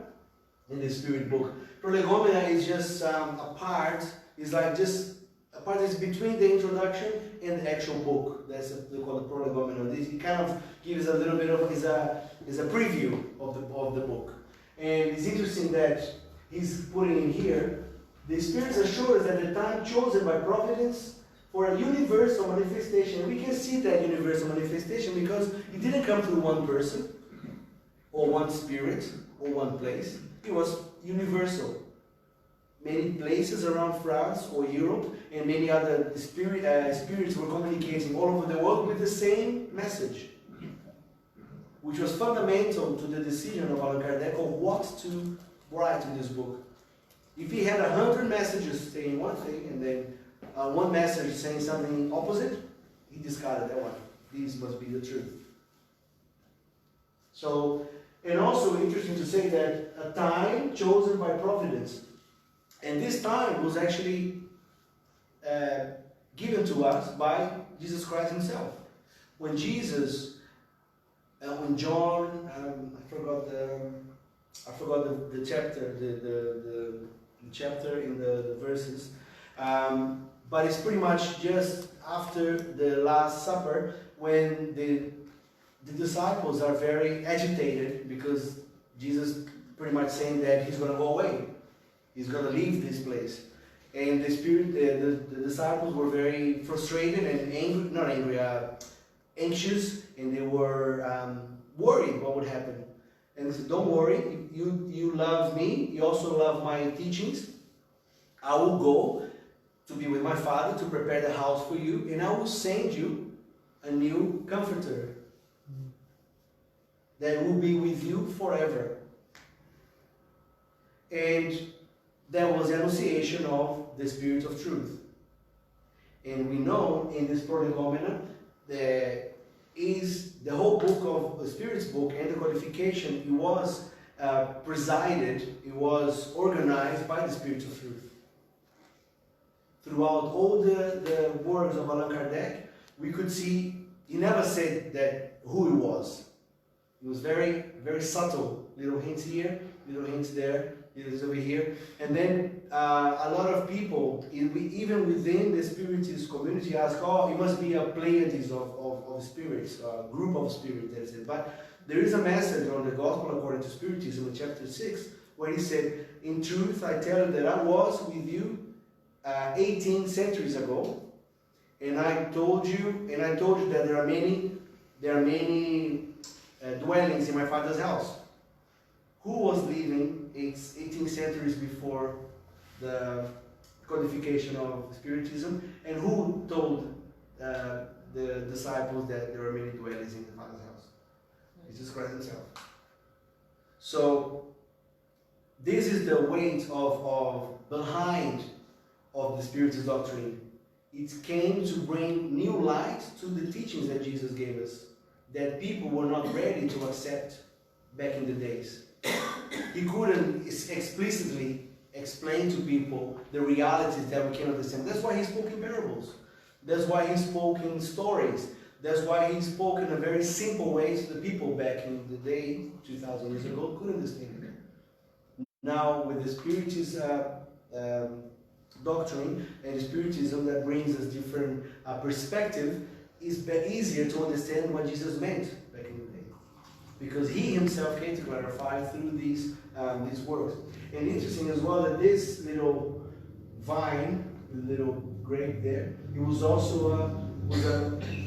in the Spirit book. Prolegomena is just a part. It's like just a part that's between the introduction and the actual book. That's what they call the Prolegomena. It kind of gives a little bit of is a preview of the book. And it's interesting that he's putting in here, the spirits assure us that the time chosen by providence for a universal manifestation. We can see that universal manifestation because it didn't come through one person, or one spirit, or one place. It was universal. Many places around France or Europe and many other spirits were communicating all over the world with the same message, which was fundamental to the decision of Allan Kardec of what to write in this book. If he had 100 messages saying one thing and then one message saying something opposite, he discarded that one. These must be the truth. So, and also interesting to say that a time chosen by providence. And this time was actually given to us by Jesus Christ himself. When Jesus, when John, I forgot the chapter, the chapter in the verses, but it's pretty much just after the Last Supper when the disciples are very agitated because Jesus pretty much saying that he's going to go away. He's going to leave this place. And the disciples were very frustrated and anxious, and they were worried what would happen. And he said, don't worry, you love me, you also love my teachings. I will go to be with my Father to prepare the house for you, and I will send you a new comforter that will be with you forever. And that was the annunciation of the Spirit of Truth. And we know in this prolegomena that is the whole book of the Spirit's book and the codification, it was presided, it was organized by the Spirit of Truth. Throughout all the works of Allan Kardec, we could see, he never said that who he was. It was very, very subtle. Little hints here, little hints there, little over here. And then a lot of people, even within the Spiritist community, ask, oh, it must be a Pleiades of spirits, a group of spirits, that's it. But there is a message on the Gospel according to Spiritism in chapter 6, where he said, in truth, I tell you that I was with you 18 centuries ago, and I told you that there are many dwellings in my Father's house. Who was living 18 centuries before the codification of Spiritism, and who told the disciples that there are many dwellings in the Father's house? Jesus Christ himself. So this is the weight of behind of the Spiritist doctrine. It came to bring new light to the teachings that Jesus gave us, that people were not ready to accept back in the days. He couldn't explicitly explain to people the realities that we can understand. That's why he spoke in parables. That's why he spoke in stories. That's why he spoke in a very simple way to the people back in the day, 2,000 years ago, couldn't understand it. Now, with the Spiritist doctrine and Spiritism that brings us different perspective, it's easier to understand what Jesus meant back in the day, because he himself came to clarify through these works. And interesting as well that this little vine, the little grape there, it was also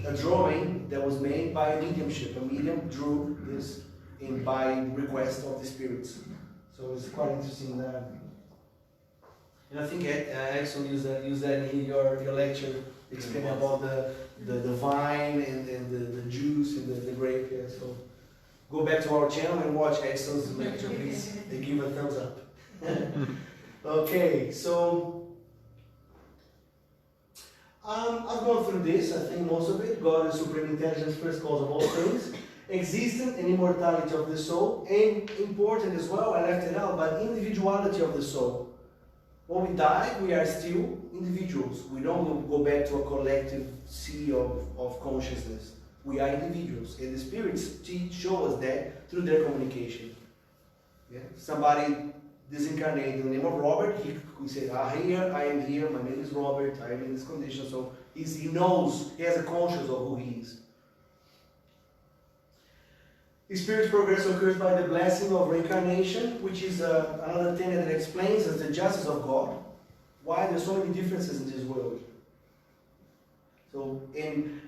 a drawing that was made by a mediumship. A medium drew this by request of the spirits. So it's quite interesting that. And I think Axel used that in your lecture, explaining about the vine and the juice and the grape. Yeah. So go back to our channel and watch Axel's lecture, please. They give a thumbs up. Okay, so I've gone through this. I think most of it. God is supreme intelligence, first cause of all things, existence and immortality of the soul, and important as well, I left it out, but individuality of the soul. When we die, we are still individuals. We don't go back to a collective sea of consciousness. We are individuals. And the spirits show us that through their communication. Yeah? Somebody disincarnated in the name of Robert, he said, I am here, my name is Robert, I am in this condition. So he knows, he has a conscience of who he is. The spirit progress occurs by the blessing of reincarnation, which is another thing that explains as the justice of God, why there's so many differences in this world. So, in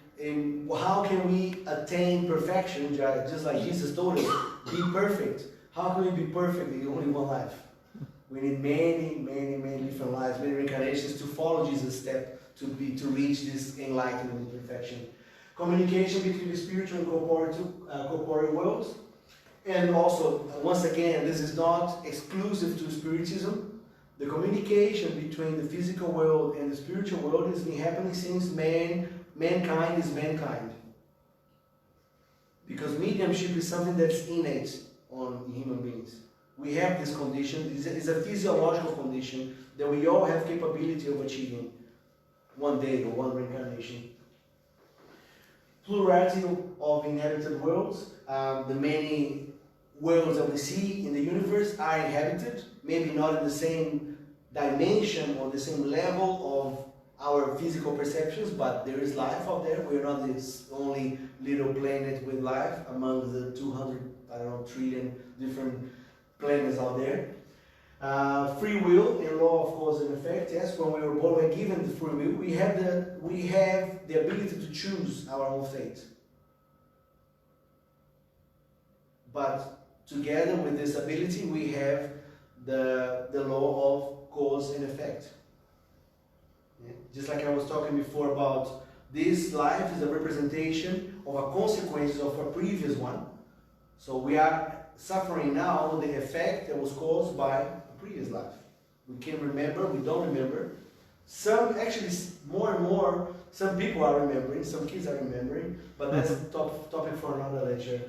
how can we attain perfection? Just like Jesus told us, be perfect. How can we be perfect in only one life? We need many different lives, many reincarnations to follow Jesus' step to reach this enlightenment and perfection. Communication between the spiritual and corporeal worlds. And also, once again, this is not exclusive to Spiritism. The communication between the physical world and the spiritual world has been happening since mankind is mankind. Because mediumship is something that's innate on human beings. We have this condition, it's a physiological condition that we all have capability of achieving one day or one reincarnation. Plurality of inhabited worlds. The many worlds that we see in the universe are inhabited, maybe not in the same dimension or the same level of our physical perceptions, but there is life out there. We are not this only little planet with life among the 200 trillion different planets out there. Free will and law of cause and effect. Yes, when we were born, we're given the free will. We have the ability to choose our own fate. But together with this ability, we have the law of cause and effect. Yeah? Just like I was talking before about this life is a representation of a consequence of a previous one. So we are suffering now the effect that was caused by a previous life. We can remember, we don't remember. Some, actually, more and more, some people are remembering, some kids are remembering, but that's a topic for another lecture.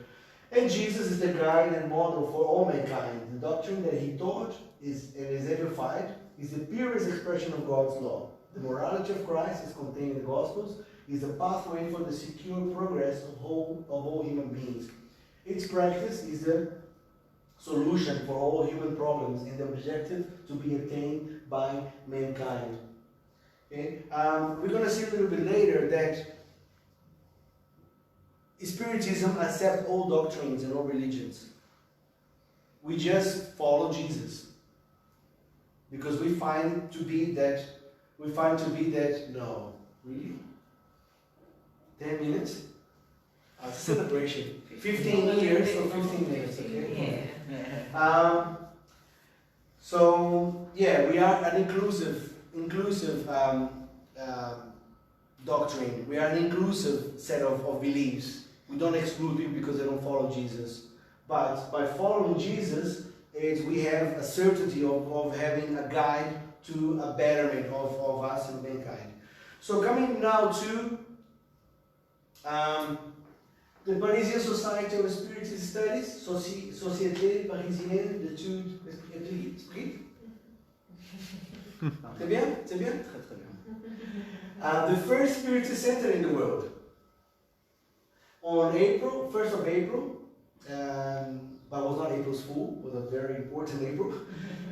And Jesus is the guide and model for all mankind. The doctrine that he taught and is edified is the purest expression of God's law. The morality of Christ is contained in the Gospels, is the pathway for the secure progress of all human beings. Its practice is the solution for all human problems and the objective to be attained by mankind. Okay? We're going to see a little bit later that Spiritism accepts all doctrines and all religions. We just follow Jesus. Because we find to be that, no, really? 10 minutes? A celebration. 15 years or 15 minutes, okay? Yeah. So, yeah, we are an inclusive doctrine. We are an inclusive set of beliefs. We don't exclude people because they don't follow Jesus. But by following Jesus, we have a certainty of having a guide to a betterment of us and mankind. So coming now to the Parisian Society of Spiritist Studies, Société Parisienne d'études spirites. C'est bien? C'est bien? Très très bien. The first Spiritist center in the world. On 1st of April, but it was not April's Fool, it was a very important April.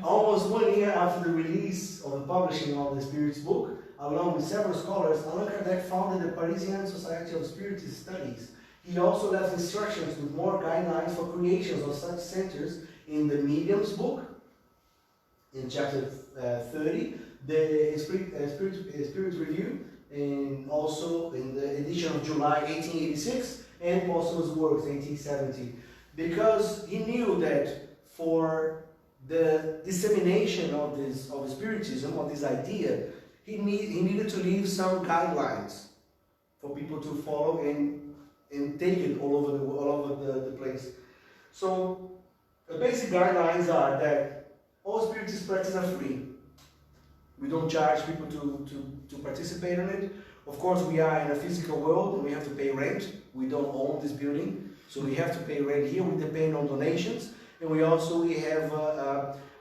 Almost 1 year after the release of the publishing of the Spirit's book, along with several scholars, Allan Kardec founded the Parisian Society of Spiritist Studies. He also left instructions with more guidelines for creations of such centers in the Medium's book, in chapter 30, the Spirit Review, and also in the edition of July 1886, and Posthumous Works 1870. Because he knew that for the dissemination of Spiritism, of this idea, he needed to leave some guidelines for people to follow and take it all over the place. So the basic guidelines are that all Spiritist practices are free. We don't charge people to participate in it. Of course, we are in a physical world and we have to pay rent. We don't own this building, so we have to pay rent here. We depend on donations, and we have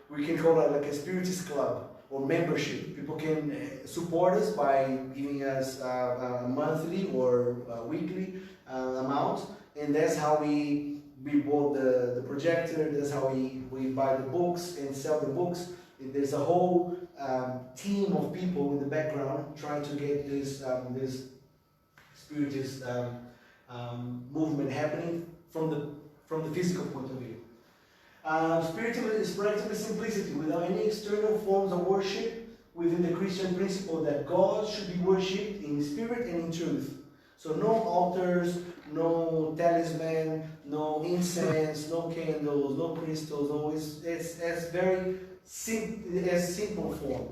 we can call it like a Spiritist club or membership. People can support us by giving us a monthly or a weekly amount, and that's how we bought the projector. That's how we buy the books and sell the books. There's a whole team of people in the background trying to get this Spiritist movement happening from the physical point of view. Spiritism is practically simplicity without any external forms of worship, with within the Christian principle that God should be worshipped in spirit and in truth. So no altars, no talisman, no incense, no candles, no crystals. No, it's very simple form.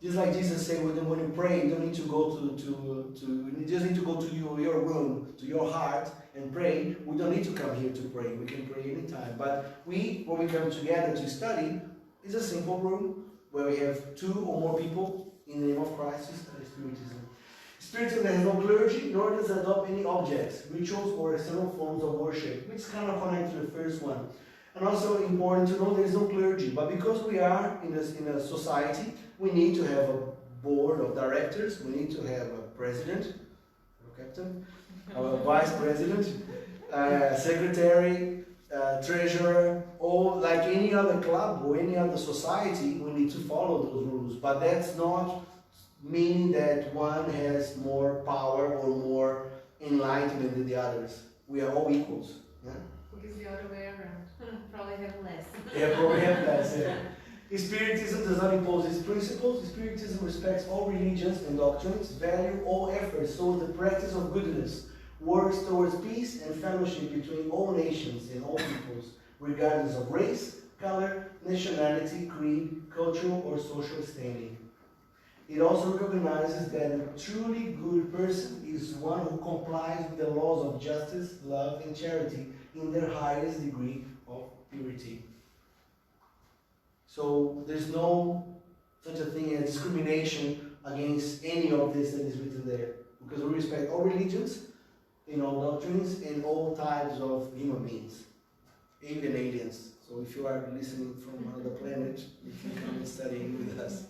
Just like Jesus said, when you pray, you don't need to go you just need to go to your room, to your heart, and pray. We don't need to come here to pray. We can pray anytime. But when we come together to study, it's a simple room where we have 2 or more people in the name of Christ to study Spiritism. Spiritism has no clergy, nor does it adopt any objects, rituals, or external forms of worship, which kind of connects to the first one. And also important to know there is no clergy, but because we are in a society, we need to have a board of directors, we need to have a president, or captain, a vice president, secretary, treasurer, or like any other club or any other society, we need to follow those rules. But that's not meaning that one has more power or more enlightenment than the others. We are all equals. Yeah?
Because the other way around. Probably have less.
Yeah, probably have less. Yeah. Spiritism does not impose its principles. Spiritism respects all religions and doctrines, value all efforts towards the practice of goodness, works towards peace and fellowship between all nations and all peoples, regardless of race, color, nationality, creed, cultural or social standing. It also recognizes that a truly good person is one who complies with the laws of justice, love, and charity in their highest degree of purity. So there's no such a thing as discrimination against any of this that is written there, because we respect all religions, in all doctrines, and all types of human beings, even aliens. So if you are listening from another planet, you can come and study with us.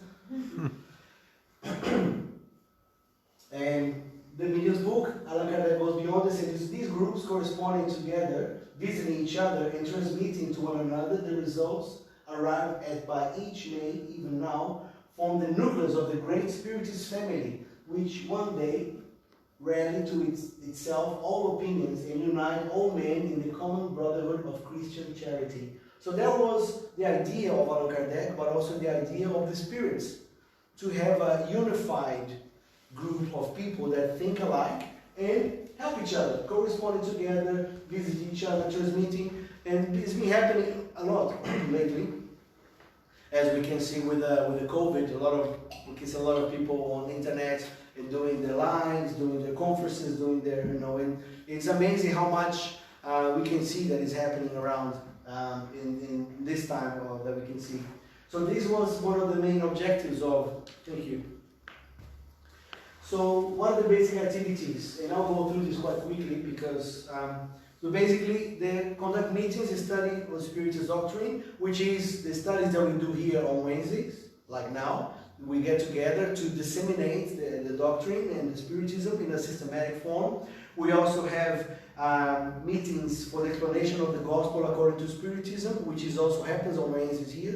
And the medium's book, Allan Kardec goes beyond this, and these groups corresponding together, visiting each other and transmitting to one another the results arrived at by each may, even now, form the nucleus of the great Spiritist family, which one day rally to itself all opinions and unite all men in the common brotherhood of Christian charity. So that was the idea of Allan Kardec, but also the idea of the spirits, to have a unified group of people that think alike and help each other, corresponding together, visit each other, transmitting, and it's been happening a lot lately. As we can see with the COVID, we can see a lot of people on the internet and doing their lives, doing their conferences, doing their, and it's amazing how much we can see that is happening around in this time that we can see. So this was one of the main objectives of, thank you. So one of the basic activities, and I'll go through this quite quickly because, so basically they conduct meetings and study on Spiritist doctrine, which is the studies that we do here on Wednesdays, like now. We get together to disseminate the doctrine and the Spiritism in a systematic form. We also have meetings for the explanation of the Gospel according to Spiritism, which also happens on Wednesdays here.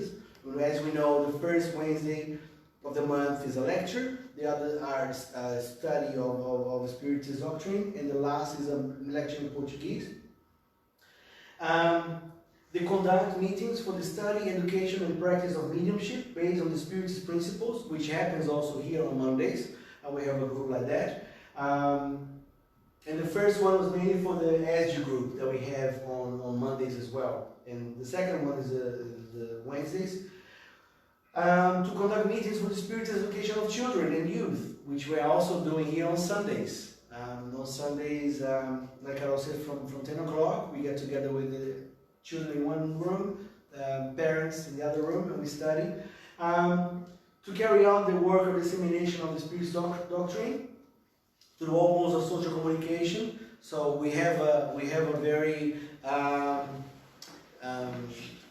As we know, the first Wednesday of the month is a lecture, the other are a study of Spiritist doctrine, and the last is a lecture in Portuguese. They conduct meetings for the study, education, and practice of mediumship based on the Spiritist principles, which happens also here on Mondays. We have a group like that. And the first one was mainly for the AKSG group that we have on Mondays as well. And the second one is the Wednesdays. To conduct meetings for the Spiritist education of children and youth, which we are also doing here on Sundays. On Sundays, like Carol said, from 10 o'clock, we get together with the children in one room, parents in the other room, and we study. To carry out the work of dissemination of the Spiritist doctrine, to do all modes of social communication. So we have a very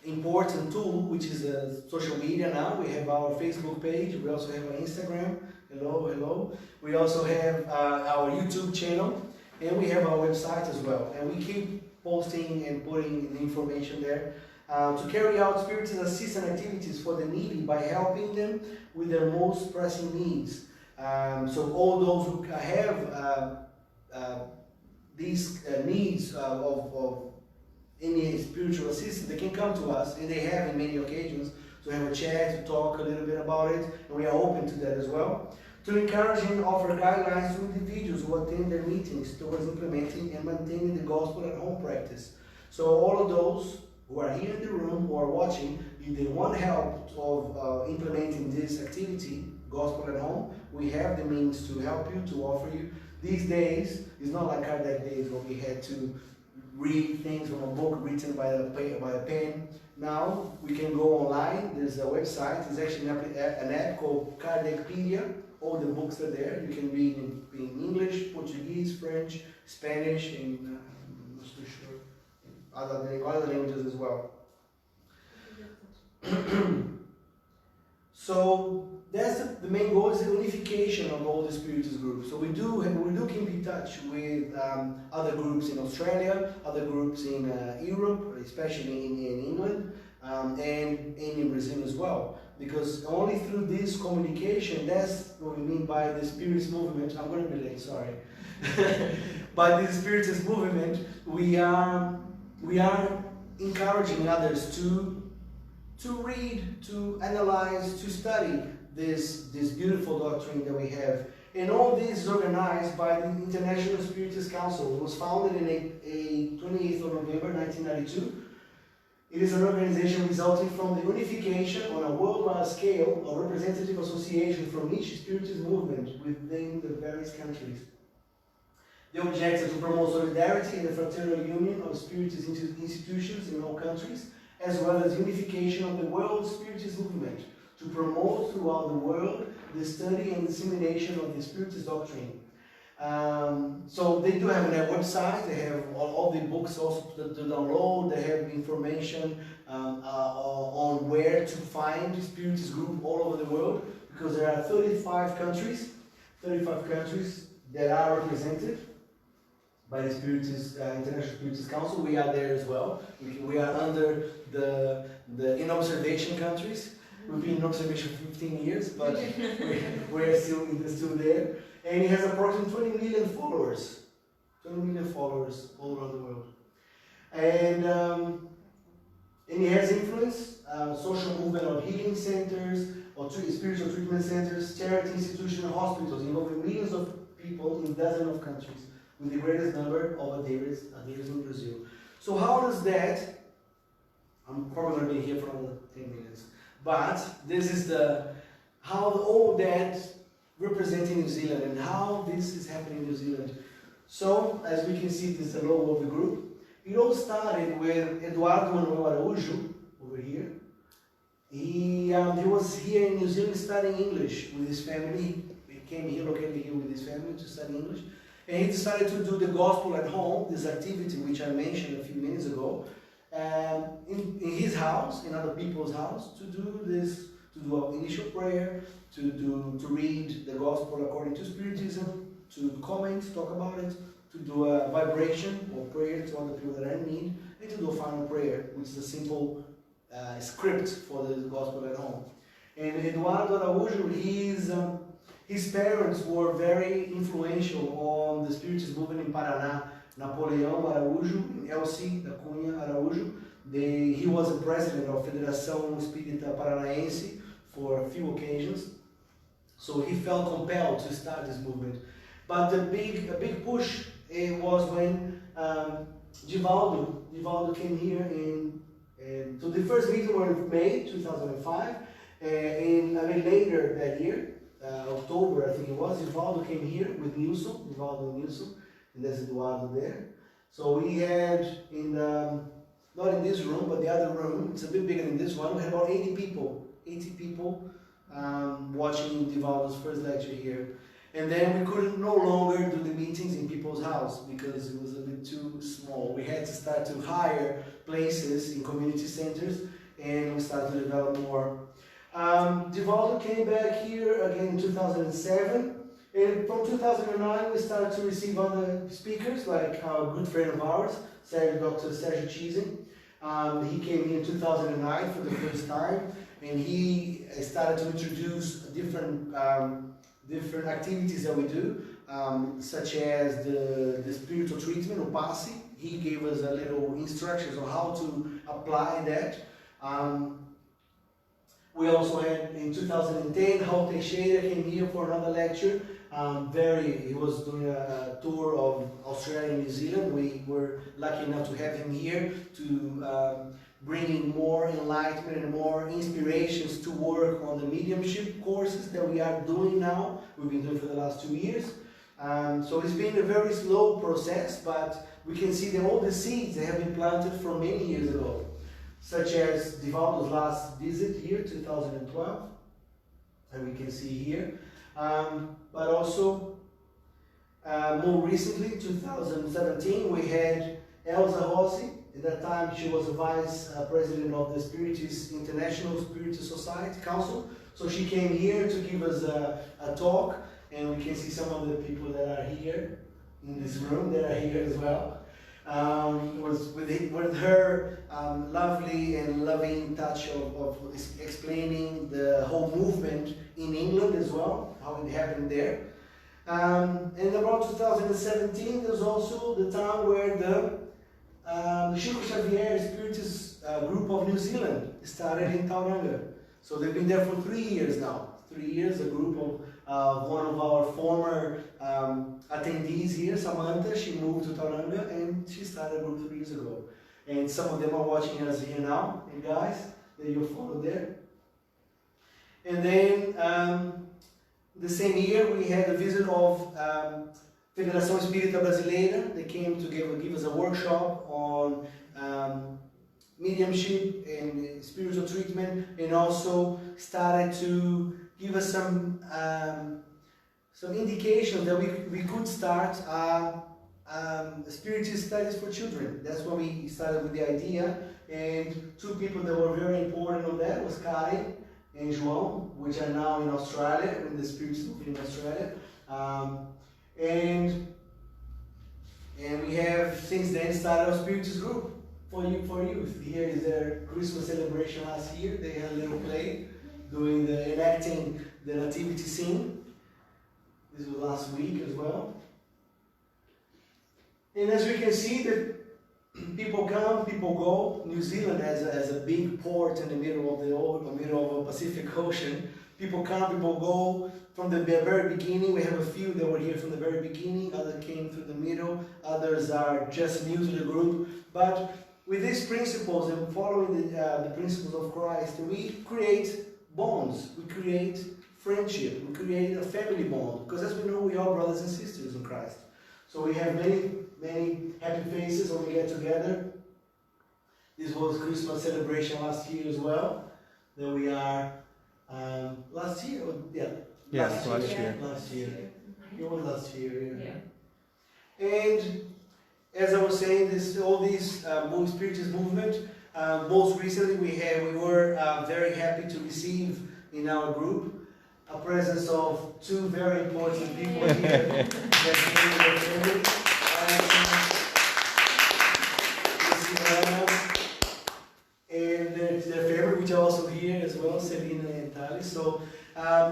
important tool, which is social media now. We have our Facebook page, we also have our Instagram, hello. We also have our YouTube channel, and we have our website as well. And we keep posting and putting the information there. To carry out Spiritist assistance activities for the needy by helping them with their most pressing needs. So all those who have these needs of any spiritual assistance, they can come to us, and they have in many occasions. So to have a chat, to talk a little bit about it, and we are open to that as well. To encourage and offer guidelines to individuals who attend their meetings towards implementing and maintaining the gospel at home practice. So all of those who are here in the room, who are watching, if they want help of implementing this activity, gospel at home, we have the means to help you, to offer you. These days, it's not like Kardec days where we had to read things from a book written by a pen. Now we can go online. There's a website. There's actually an app called Kardecpedia. All the books are there. You can read in English, Portuguese, French, Spanish, and I'm not too sure, other languages as well. So that's the main goal, is the unification of all the Spiritist groups. So we do keep in touch with other groups in Australia, other groups in Europe, especially in England, and in Brazil as well. Because only through this communication, that's what we mean by the Spiritist Movement. I'm going to be late, sorry. By the Spiritist Movement, we are encouraging others to read, to analyze, to study this beautiful doctrine that we have. And all this is organized by the International Spiritist Council. It was founded in 28th of November 1992. It is an organization resulting from the unification on a worldwide scale of representative associations from each Spiritist movement within the various countries. The objective is to promote solidarity and the fraternal union of Spiritist institutions in all countries, as well as unification of the world Spiritist movement, to promote throughout the world the study and dissemination of the Spiritist doctrine. So they do have on their website, they have all the books also to download, they have information on where to find the Spiritist group all over the world, because there are 35 countries that are represented by the International Spiritist Council. We are there as well. We are under the in observation countries. We've been in observation for 15 years, but we're still there. And it has approximately 20 million followers. 20 million followers all around the world. And it has influence, social movement of healing centers, or spiritual treatment centers, charity institutions, and hospitals, involving millions of people in dozens of countries, with the greatest number of adherents in Brazil. So how does that, I'm probably going to be here for another 10 minutes, but this is how all that representing New Zealand and how this is happening in New Zealand. So, as we can see, this is the logo of the group. It all started with Eduardo Manuel Araújo, over here. He was here in New Zealand studying English with his family. He came here, located here with his family to study English. And he decided to do the gospel at home, this activity which I mentioned a few minutes ago, in his house, in other people's house, to do this, to do an initial prayer, to read the gospel according to Spiritism, to comment, talk about it, to do a vibration or prayer to other people that are in need, and to do a final prayer, which is a simple script for the gospel at home. And Eduardo Araújo, his parents were very influential on the Spiritist movement in Paraná. Napoleão Araújo and Elsie da Cunha Araújo. He was the president of Federação Espírita Paranaense for a few occasions. So he felt compelled to start this movement. But a big push was when Divaldo came here so the first meeting was in May 2005. And a bit later that year, October I think it was, Divaldo came here with Divaldo and Nilson. And there's Eduardo there. So we had not in this room, but the other room, it's a bit bigger than this one, we had about 80 people watching Divaldo's first lecture here. And then we couldn't no longer do the meetings in people's house because it was a bit too small. We had to start to hire places in community centers, and we started to develop more. Divaldo came back here again in 2007. And from 2009, we started to receive other speakers, like our good friend of ours, Dr. Sergio Chizin. He came here in 2009 for the first time, and he started to introduce different activities that we do, such as the spiritual treatment, or PASI. He gave us a little instructions on how to apply that. We also had in 2010, Raul Teixeira came here for another lecture. He was doing a tour of Australia and New Zealand. We were lucky enough to have him here to bring in more enlightenment and more inspirations to work on the mediumship courses that we are doing now. We've been doing for the last 2 years. So it's been a very slow process, but we can see that all the seeds that have been planted from many years ago, such as Divaldo's last visit here, 2012, and we can see here. But also, more recently, 2017, we had Elsa Rossi. At that time, she was the vice president of the Spiritist International Spiritist Society Council. So she came here to give us a talk, and we can see some of the people that are here in this room that are here as well. Was with her lovely and loving touch of explaining the whole movement in England as well, how it happened there. And about 2017, there's also the time where the Chico Xavier Spiritist group of New Zealand started in Tauranga. So they've been there for 3 years now. 3 years, a group of one of our former attendees here, Samantha. She moved to Tauranga and she started a group 3 years ago. And some of them are watching us here now, and guys, that you follow there. And then the same year we had a visit of Federação Espírita Brasileira. They came to give us a workshop on mediumship and spiritual treatment, and also started to give us some indications that we could start Spiritist studies for children. That's when we started with the idea, and 2 people that were very important on that was Kari and João, which are now in Australia, in the Spiritist Movement in Australia. And we have since then started a Spiritist group for youth. Here is their Christmas celebration last year. They had a little play doing enacting the nativity scene. This was last week as well. And as we can see, that people come, people go. New Zealand has a big port in the middle of the Pacific Ocean. People come, people go. From the very beginning, we have a few that were here from the very beginning. Others came through the middle. Others are just new to the group. But with these principles and following the principles of Christ, we create bonds. We create friendship. We create a family bond. Because as we know, we are brothers and sisters in Christ. So we have many happy faces when we get together. This was Christmas celebration last year as well. Then we are last year,
Yes, last year.
Last year. It was last year, yeah. And as I was saying, all these Spiritist movement. Most recently, we were very happy to receive in our group a presence of 2 very important people here. And their family, which are also here as well, Selina and Tali. So,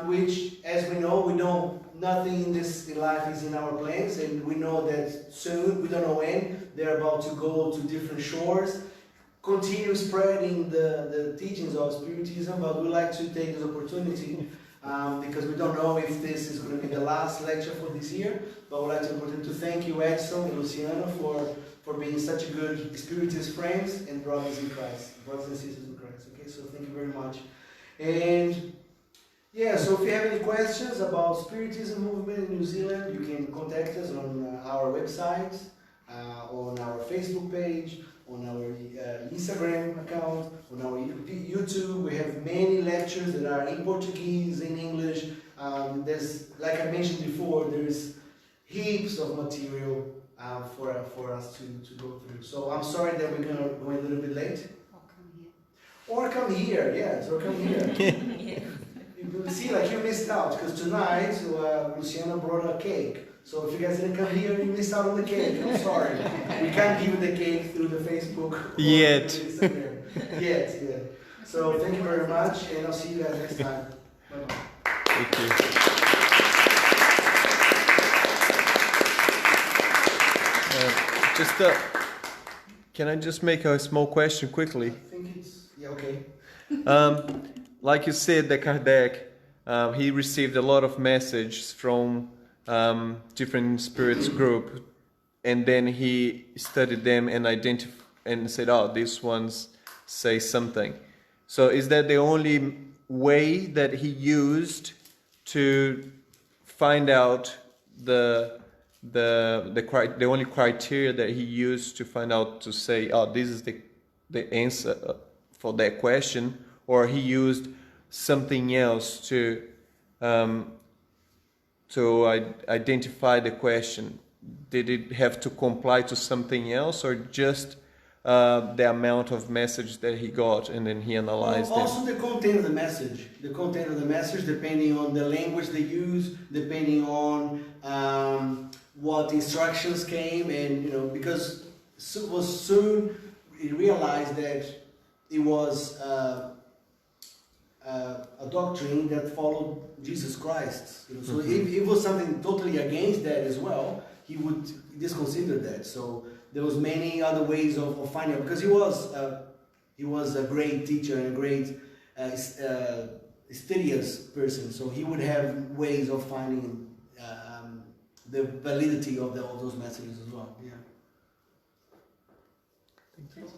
which, as we know nothing in this life is in our plans, and we know that soon, we don't know when, they're about to go to different shores, continue spreading the teachings of Spiritism, but we like to take this opportunity because we don't know if this is going to be the last lecture for this year, but we'd like to thank you, Edson and Luciano, for being such a good Spiritist friends and brothers in Christ, brothers and sisters in Christ. Okay, so thank you very much. And yeah, so if you have any questions about Spiritism movement in New Zealand, you can contact us on our website, on our Facebook page, on our Instagram account, on our YouTube. We have many lectures that are in Portuguese, in English. There's, like I mentioned before, there's heaps of material for us to go through. So I'm sorry that we're going to go a little bit late. Or come here, yes, or come here.
Yeah.
You see, like you missed out, because tonight Luciana brought a cake. So if you guys didn't come here, you missed out on the cake. I'm sorry. We can't give you the cake through the Facebook.
Yet.
Yet. So thank you very much, and I'll see you guys next time. Bye-bye.
Thank you. Can I just make a small question quickly?
I think it's, yeah, okay.
like you said, that Kardec, he received a lot of messages from different spirits group, and then he studied them and and said, oh, these ones say something. So is that the only way that he used to find out the only criteria that he used to find out, to say, oh, this is the answer for that question, or he used something else to identify the question? Did it have to comply to something else, or just the amount of message that he got and then he analyzed it?
Also the content of the message. The content of the message, depending on the language they use, depending on what instructions came, and because soon he realized that it was a doctrine that followed Jesus Christ. So if it was something totally against that as well, he would disconsider that. So there was many other ways of finding out, because he was a great teacher and a great studious person. So he would have ways of finding the validity of all those messages as well. Yeah.
Thank you.